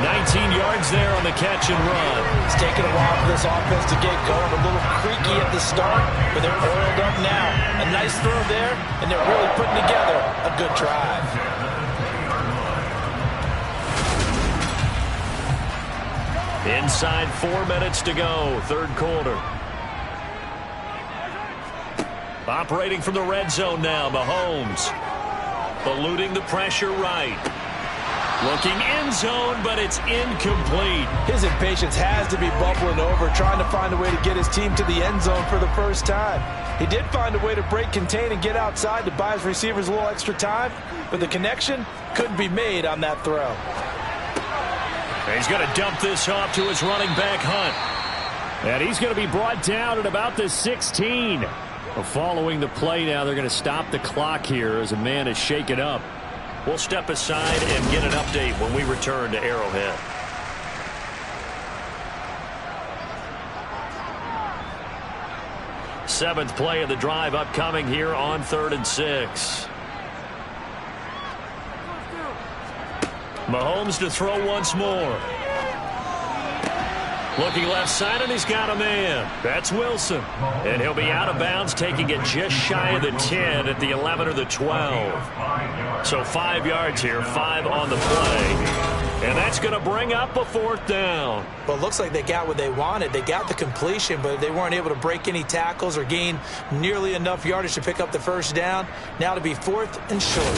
19 yards there on the catch and run. It's taken a while for this offense to get going. A little creaky at the start, but they're oiled up now. A nice throw there, and they're really putting together a good drive. Inside 4 minutes to go, third quarter. Operating from the red zone now, Mahomes. Eluding the pressure right. Looking end zone, but it's incomplete. His impatience has to be bubbling over, trying to find a way to get his team to the end zone for the first time. He did find a way to break contain and get outside to buy his receivers a little extra time, but the connection couldn't be made on that throw. He's going to dump this off to his running back, Hunt. And he's going to be brought down at about the 16. Following the play now, they're going to stop the clock here as a man is shaken up. We'll step aside and get an update when we return to Arrowhead. Seventh play of the drive upcoming here on 3rd and 6. Mahomes to throw once more. Looking left side, and he's got a man. That's Wilson. And he'll be out of bounds, taking it just shy of the 10 at the 11 or the 12. So 5 yards here, 5 on the play. And that's going to bring up a 4th down. Well, it looks like they got what they wanted. They got the completion, but they weren't able to break any tackles or gain nearly enough yardage to pick up the 1st down. Now to be 4th and short.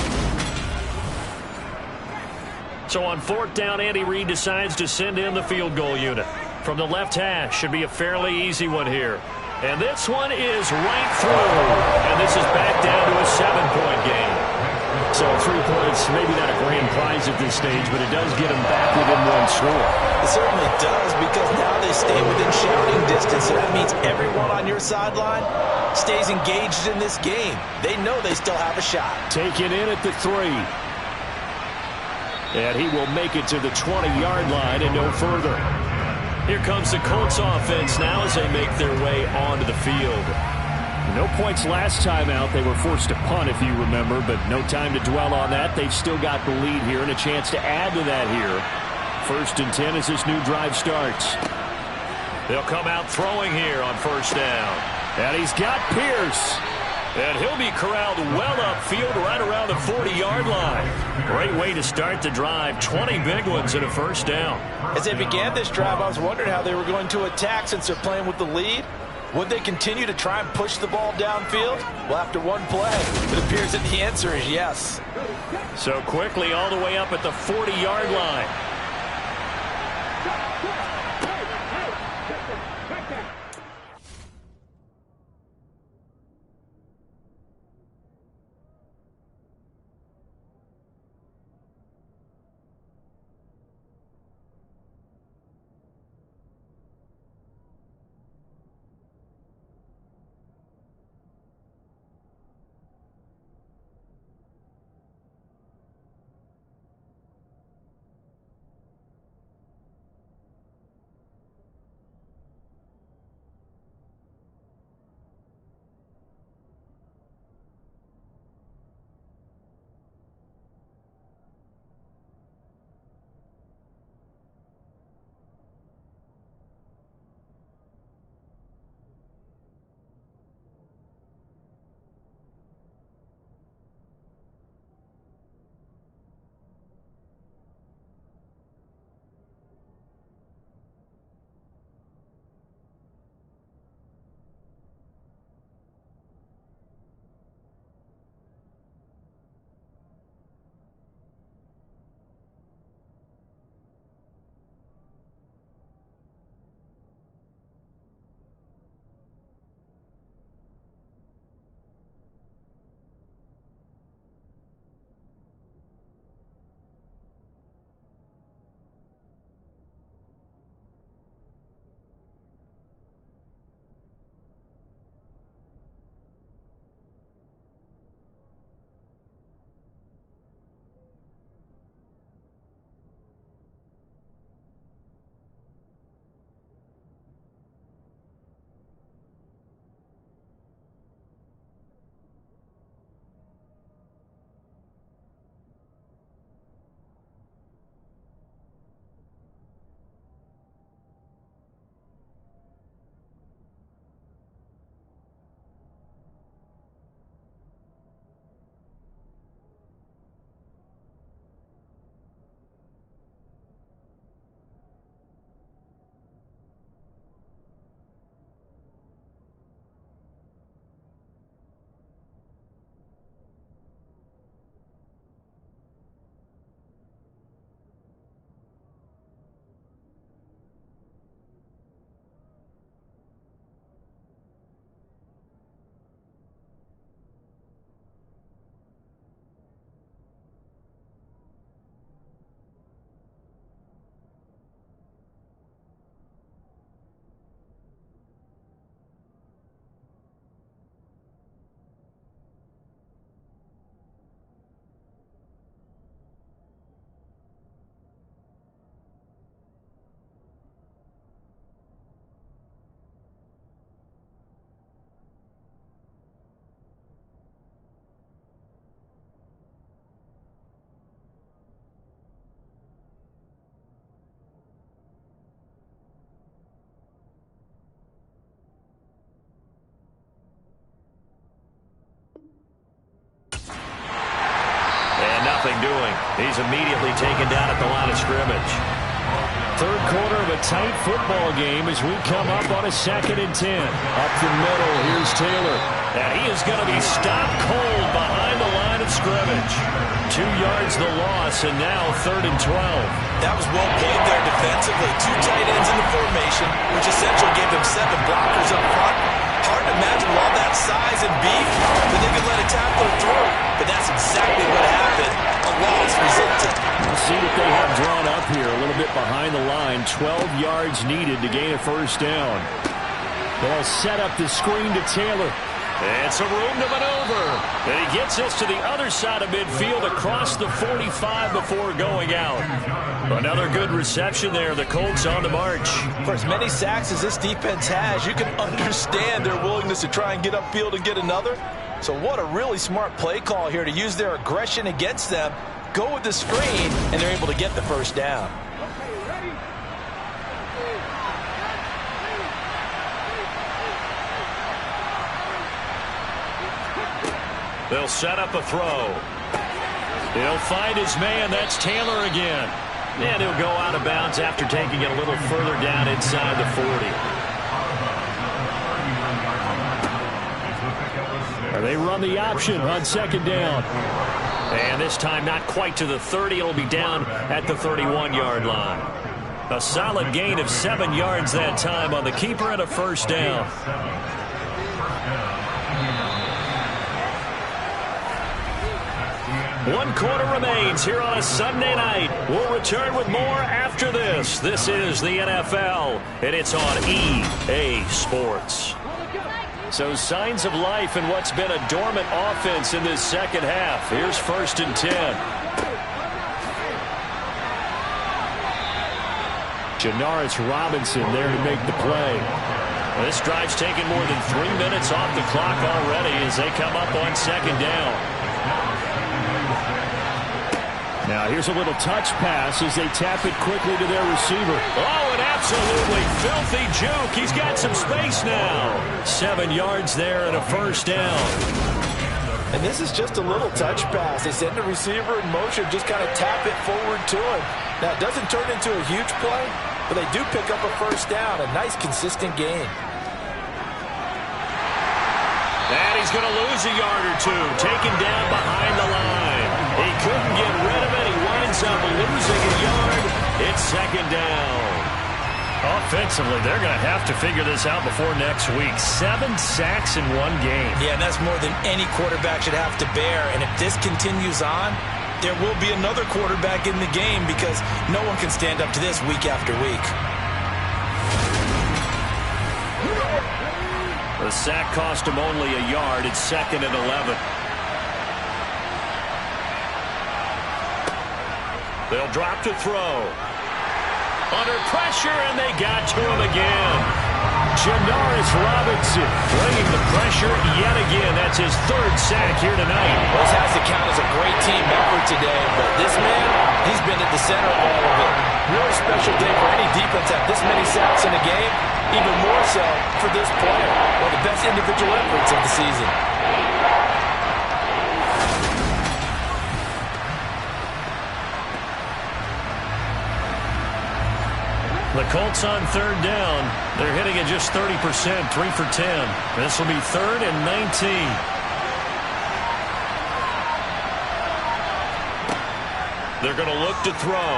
So on 4th down, Andy Reid decides to send in the field goal unit. From the left hash, should be a fairly easy one here. And this one is right through. And this is back down to a 7-point game. So 3 points, maybe not a grand prize at this stage, but it does get them back within 1 score. It certainly does, because now they stay within shouting distance. So that means everyone on your sideline stays engaged in this game. They know they still have a shot. Taken in at the 3. And he will make it to the 20-yard line and no further. Here comes the Colts offense now as they make their way onto the field. No points last time out. They were forced to punt, if you remember, but no time to dwell on that. They've still got the lead here and a chance to add to that here. 1st and 10 as this new drive starts. They'll come out throwing here on 1st down. And he's got Pierce. And he'll be corralled well upfield right around the 40-yard line. Great way to start the drive. 20 big ones and a 1st down. As they began this drive, I was wondering how they were going to attack since they're playing with the lead. Would they continue to try and push the ball downfield? Well, after one play, it appears that the answer is yes. So quickly all the way up at the 40-yard line. He's immediately taken down at the line of scrimmage. Third quarter of a tight football game as we come up on a 2nd and 10. Up the middle, here's Taylor. And he is going to be stopped cold behind the line of scrimmage. 2 yards the loss, and now 3rd and 12. That was well played there defensively. 2 tight ends in the formation, which essentially gave them 7 blockers up front. Hard to imagine with all that size and beef that they could let a tackler through. But that's exactly what happened. A loss resulted. We'll see what they have drawn up here. A little bit behind the line. 12 yards needed to gain a first down. They'll set up the screen to Taylor. It's a room to maneuver. And he gets us to the other side of midfield across the 45 before going out. Another good reception there. The Colts on the march. For as many sacks as this defense has, you can understand their willingness to try and get upfield and get another. So what a really smart play call here to use their aggression against them. Go with the screen, and they're able to get the first down. They'll set up a throw. He'll find his man. That's Taylor again. And he'll go out of bounds after taking it a little further down inside the 40. They run the option on 2nd down. And this time not quite to the 30. It'll be down at the 31-yard line. A solid gain of 7 yards that time on the keeper and a first down. 1 quarter remains here on a Sunday night. We'll return with more after this. This is the NFL, and it's on EA Sports. So signs of life in what's been a dormant offense in this second half. Here's 1st and 10. Janaris Robinson there to make the play. This drive's taken more than 3 minutes off the clock already as they come up on 2nd down. Now here's a little touch pass as they tap it quickly to their receiver. Oh, an absolutely filthy juke. He's got some space now. 7 yards there and a first down. And this is just a little touch pass. They send the receiver in motion, just kind of tap it forward to him. Now it doesn't turn into a huge play, but they do pick up a first down. A nice consistent gain. And he's going to lose a yard or two. Taken down behind the line. He couldn't get rid of it. He winds up losing a yard. It's 2nd down. Offensively, they're going to have to figure this out before next week. 7 sacks in 1 game. Yeah, and that's more than any quarterback should have to bear. And if this continues on, there will be another quarterback in the game because no one can stand up to this week after week. The sack cost him only a yard. It's 2nd and 11. They'll drop to throw. Under pressure, and they got to him again. Janaris Robinson bringing the pressure yet again. That's his 3rd sack here tonight. This has to count as a great team effort today, but this man, he's been at the center of all of it. Really special day for any defense to have this many sacks in a game, even more so for this player. One of the best individual efforts of the season. The Colts on 3rd down. They're hitting at just 30%, 3 for 10. This will be 3rd and 19. They're going to look to throw.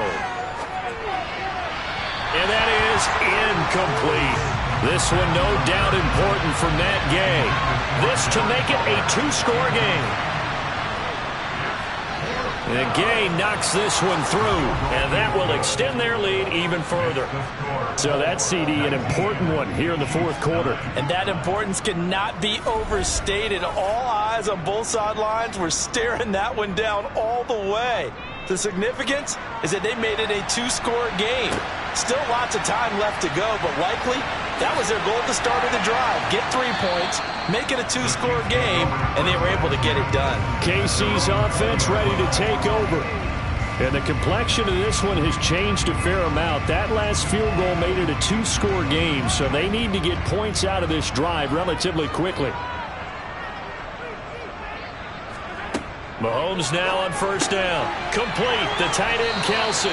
And that is incomplete. This one no doubt important for Matt Gay. This to make it a 2-score game. And Gay knocks this one through, and that will extend their lead even further. So that CD, an important one here in the 4th quarter. And that importance cannot be overstated. All eyes on both sidelines were staring that one down all the way. The significance is that they made it a 2-score game. Still lots of time left to go, but likely that was their goal at the start of the drive. Get 3 points, make it a 2-score game, and they were able to get it done. KC's offense ready to take over. And the complexion of this one has changed a fair amount. That last field goal made it a 2-score game, so they need to get points out of this drive relatively quickly. Mahomes now on first down. Complete. The tight end, Kelsey.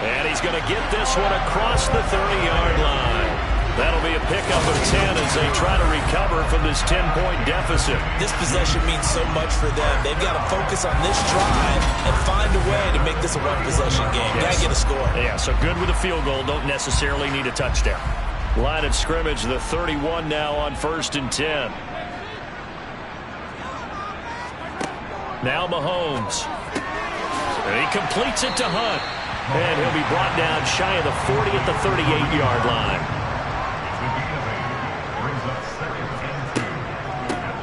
And he's going to get this one across the 30-yard line. That'll be a pickup of 10 as they try to recover from this 10-point deficit. This possession means so much for them. They've got to focus on this drive and find a way to make this a one-possession game. Yes. Got to get a score. Yeah, so good with a field goal. Don't necessarily need a touchdown. Line of scrimmage, the 31 now on 1st and 10. Now Mahomes. And he completes it to Hunt. And he'll be brought down shy of the 40 at the 38-yard line.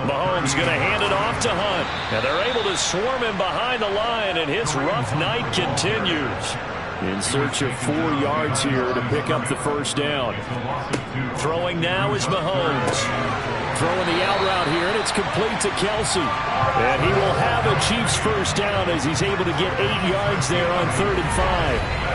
Mahomes going to hand it off to Hunt. And they're able to swarm him behind the line, and his rough night continues. In search of 4 yards here to pick up the first down. Throwing now is Mahomes. Throwing the out route here, and it's complete to Kelsey. And he will have a Chiefs first down as he's able to get 8 yards there on 3rd and 5.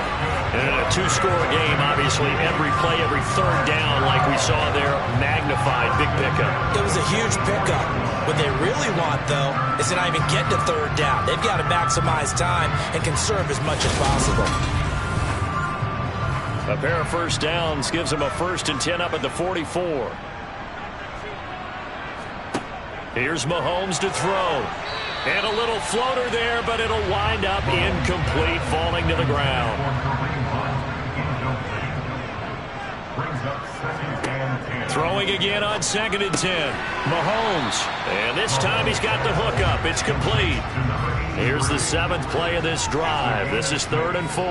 And in a 2-score game, obviously, every play, every third down, like we saw there, magnified. Big pickup. It was a huge pickup. What they really want, though, is to not even get to 3rd down. They've got to maximize time and conserve as much as possible. A pair of first downs gives them a 1st and 10 up at the 44. Here's Mahomes to throw. And a little floater there, but it'll wind up incomplete, falling to the ground. Throwing again on 2nd and 10. Mahomes. And this time he's got the hook up. It's complete. Here's the 7th play of this drive. This is 3rd and 4.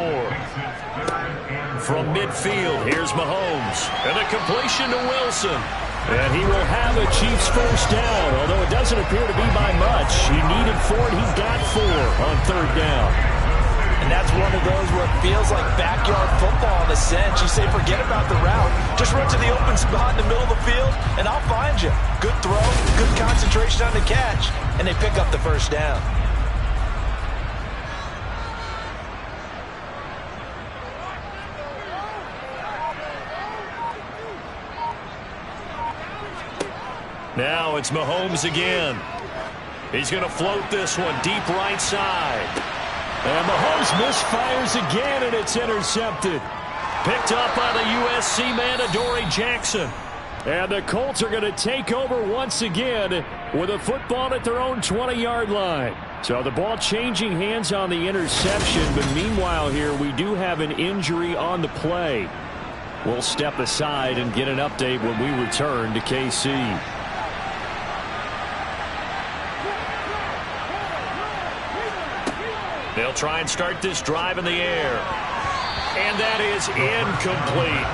From midfield, here's Mahomes. And a completion to Wilson. And he will have a Chiefs first down, although it doesn't appear to be by much. He needed 4, and he got 4 on 3rd down. And that's one of those where it feels like backyard football in a sense. You say, forget about the route. Just run to the open spot in the middle of the field, and I'll find you. Good throw, good concentration on the catch, and they pick up the first down. Now it's Mahomes again. He's going to float this one deep right side. And Mahomes misfires again, and it's intercepted. Picked up by the USC man, Adoree Jackson. And the Colts are going to take over once again with a football at their own 20-yard line. So the ball changing hands on the interception, but meanwhile here we do have an injury on the play. We'll step aside and get an update when we return to KC. They'll try and start this drive in the air. And that is incomplete.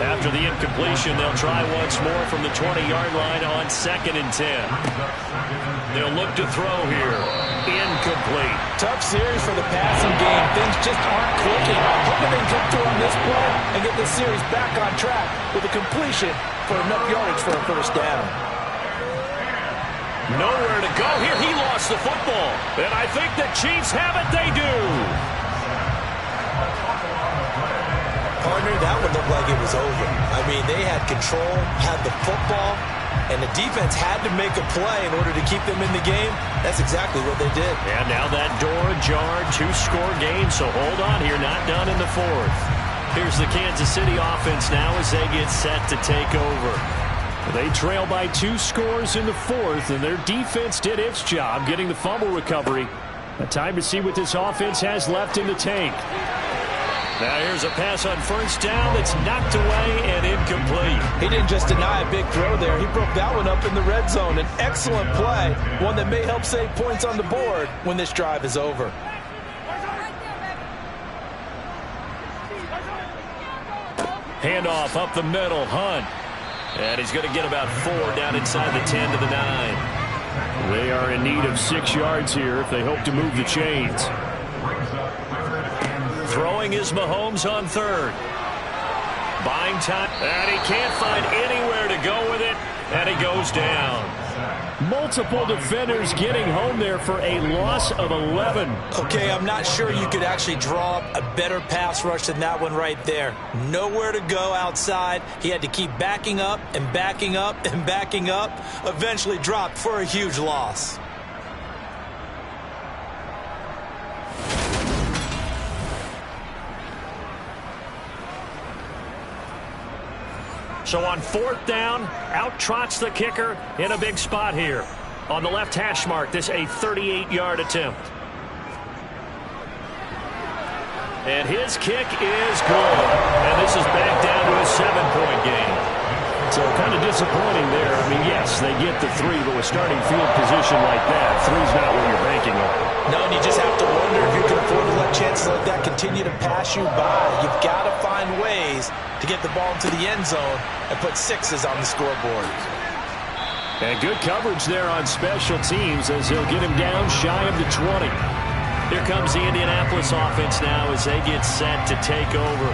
After the incompletion, they'll try once more from the 20-yard line on 2nd and 10. They'll look to throw here. Incomplete. Tough series for the passing game. Things just aren't clicking. Hoping they can come through on this play and get this series back on track with a completion for enough yardage for a first down. Nowhere to go here. He lost the football. And I think the Chiefs have it. They do. Partner, that would look like it was over. I mean, they had control, had the football, and the defense had to make a play in order to keep them in the game. That's exactly what they did. And now that door ajar, 2-score game, so hold on here. Not done in the 4th. Here's the Kansas City offense now as they get set to take over. They trail by 2 scores in the 4th, and their defense did its job getting the fumble recovery. A time to see what this offense has left in the tank. Now here's a pass on first down that's knocked away and incomplete. He didn't just deny a big throw there. He broke that one up in the red zone. An excellent play, one that may help save points on the board when this drive is over. Handoff up the middle, Hunt. And he's going to get about 4 down inside the 10 to the 9. They are in need of 6 yards here if they hope to move the chains. Throwing is Mahomes on 3rd. Buying time. And he can't find anywhere to go with it. And he goes down. Multiple defenders getting home there for a loss of 11. Okay, I'm not sure you could actually draw up a better pass rush than that one right there. Nowhere to go outside. He had to keep backing up and backing up and backing up. Eventually dropped for a huge loss. So on 4th down, out trots the kicker in a big spot here. On the left hash mark, this a 38-yard attempt. And his kick is good. And this is back down to a 7-point game. So kind of disappointing there. I mean, yes, they get the 3, but with starting field position like that, 3's not what you're banking on. No, and you just have to wonder if you can afford to let chances like that continue to pass you by. You've got to find ways to get the ball into the end zone and put 6s on the scoreboard. And good coverage there on special teams as he'll get him down shy of the 20. Here comes the Indianapolis offense now as they get set to take over.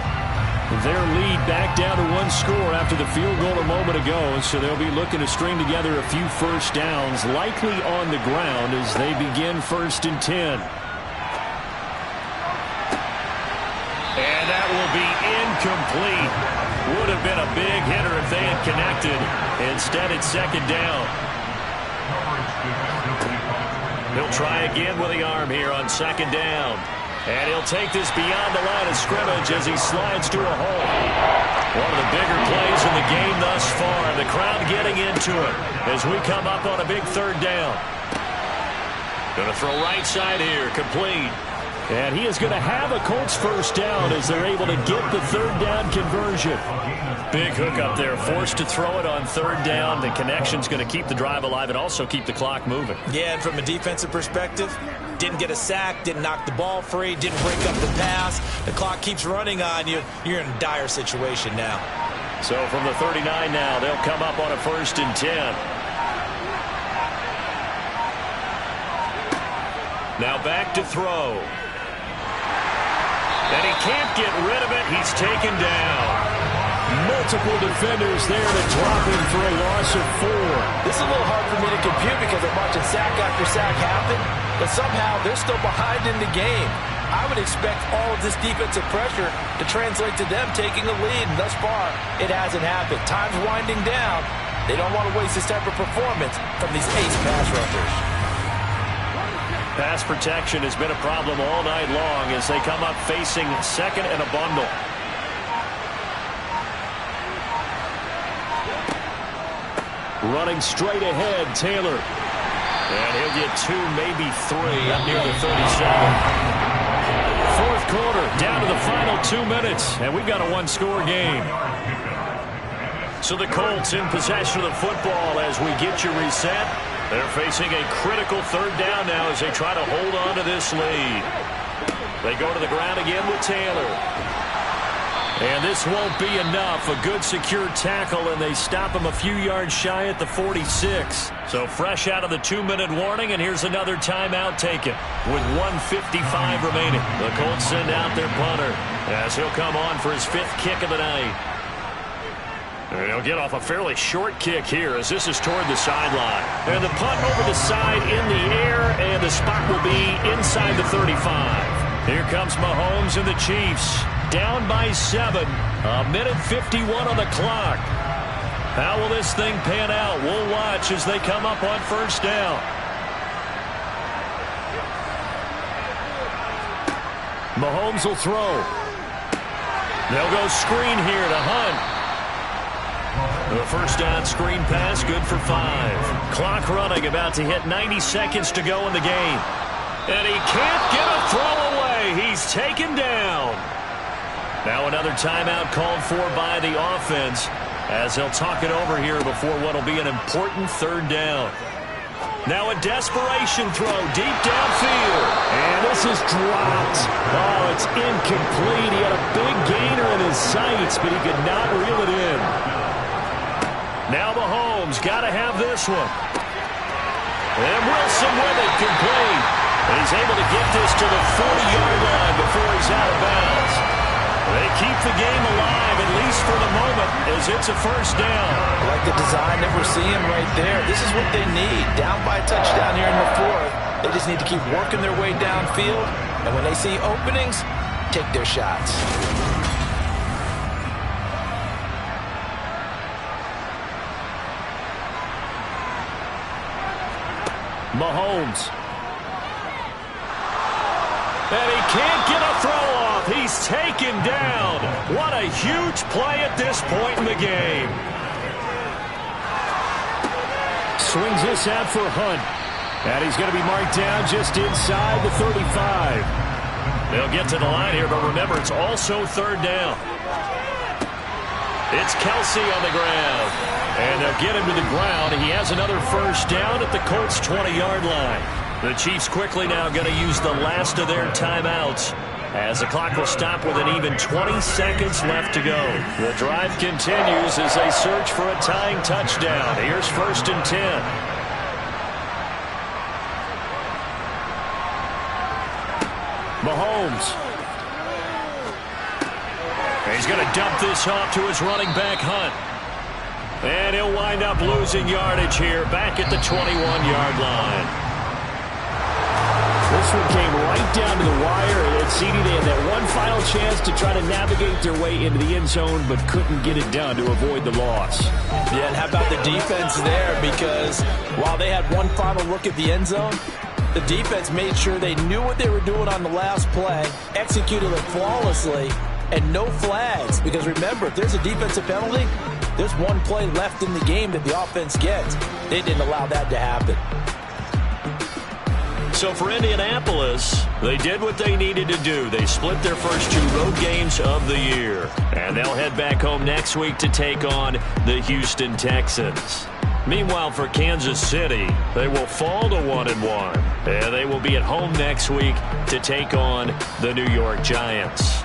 Their lead back down to 1 score after the field goal a moment ago, so they'll be looking to string together a few first downs, likely on the ground as they begin 1st and 10. And that will be incomplete. Would have been a big hitter if they had connected. Instead, it's 2nd down. He'll try again with the arm here on 2nd down. And he'll take this beyond the line of scrimmage as he slides to a hole. One of the bigger plays in the game thus far. The crowd getting into it as we come up on a big 3rd down. Going to throw right side here, complete. And he is going to have a Colts first down as they're able to get the 3rd down conversion. Big hook up there, forced to throw it on 3rd down. The connection's going to keep the drive alive and also keep the clock moving. Yeah, and from a defensive perspective, didn't get a sack, didn't knock the ball free, didn't break up the pass. The clock keeps running on you. You're in a dire situation now. So from the 39 now, they'll come up on a 1st and 10. Now back to throw. And he can't get rid of it. He's taken down. Multiple defenders there to drop him for a loss of 4. This is a little hard for me to compute because I'm watching sack after sack happen, but somehow they're still behind in the game. I would expect all of this defensive pressure to translate to them taking a lead, and thus far, it hasn't happened. Time's winding down. They don't want to waste this type of performance from these ace pass rushers. Pass protection has been a problem all night long as they come up facing 2nd and a bundle. Running straight ahead, Taylor. And he'll get 2, maybe 3 up near the 37. 4th quarter, down to the final 2 minutes, and we've got a 1-score game. So the Colts in possession of the football as we get you reset. They're facing a critical 3rd down now as they try to hold on to this lead. They go to the ground again with Taylor. And this won't be enough. A good secure tackle, and they stop him a few yards shy at the 46. So fresh out of the 2-minute warning, and here's another timeout taken with 1:55 remaining. The Colts send out their punter as he'll come on for his 5th kick of the night. And he'll get off a fairly short kick here as this is toward the sideline. And the punt over the side in the air, and the spot will be inside the 35. Here comes Mahomes and the Chiefs. Down by 7. 1:51 on the clock. How will this thing pan out? We'll watch as they come up on 1st down. Mahomes will throw. They'll go screen here to Hunt. The 1st down screen pass, good for 5. Clock running, about to hit 90 seconds to go in the game. And he can't get a throw away. He's taken down. Now another timeout called for by the offense as they'll talk it over here before what will be an important 3rd down. Now a desperation throw deep downfield. And this is dropped. Oh, it's incomplete. He had a big gainer in his sights, but he could not reel it in. Now Mahomes got to have this one. And Wilson with it, complete. He's able to get this to the 40-yard line before he's out of bounds. They keep the game alive, at least for the moment, as it's a 1st down. I like the design that we're seeing right there. This is what they need. Down by a touchdown here in the 4th. They just need to keep working their way downfield. And when they see openings, take their shots. Mahomes. And he can't get a throw off. He's He's taken down. What a huge play at this point in the game. Swings this out for Hunt. And he's going to be marked down just inside the 35. They'll get to the line here, but remember, it's also third down. It's Kelsey on the ground. And they'll get him to the ground. He has another first down at the Colts' 20-yard line. The Chiefs quickly now going to use the last of their timeouts, as the clock will stop with an even 20 seconds left to go. The drive continues as they search for a tying touchdown. Here's 1st and 10. Mahomes. He's going to dump this off to his running back, Hunt. And he'll wind up losing yardage here back at the 21-yard line. This one came right down to the wire. And CD, they had that one final chance to try to navigate their way into the end zone, but couldn't get it done to avoid the loss. Yeah, and how about the defense there? Because while they had one final look at the end zone, the defense made sure they knew what they were doing on the last play, executed it flawlessly, and no flags. Because remember, if there's a defensive penalty, there's one play left in the game that the offense gets. They didn't allow that to happen. So for Indianapolis, they did what they needed to do. They split their first 2 road games of the year. And they'll head back home next week to take on the Houston Texans. Meanwhile, for Kansas City, they will fall to 1-1. And they will be at home next week to take on the New York Giants.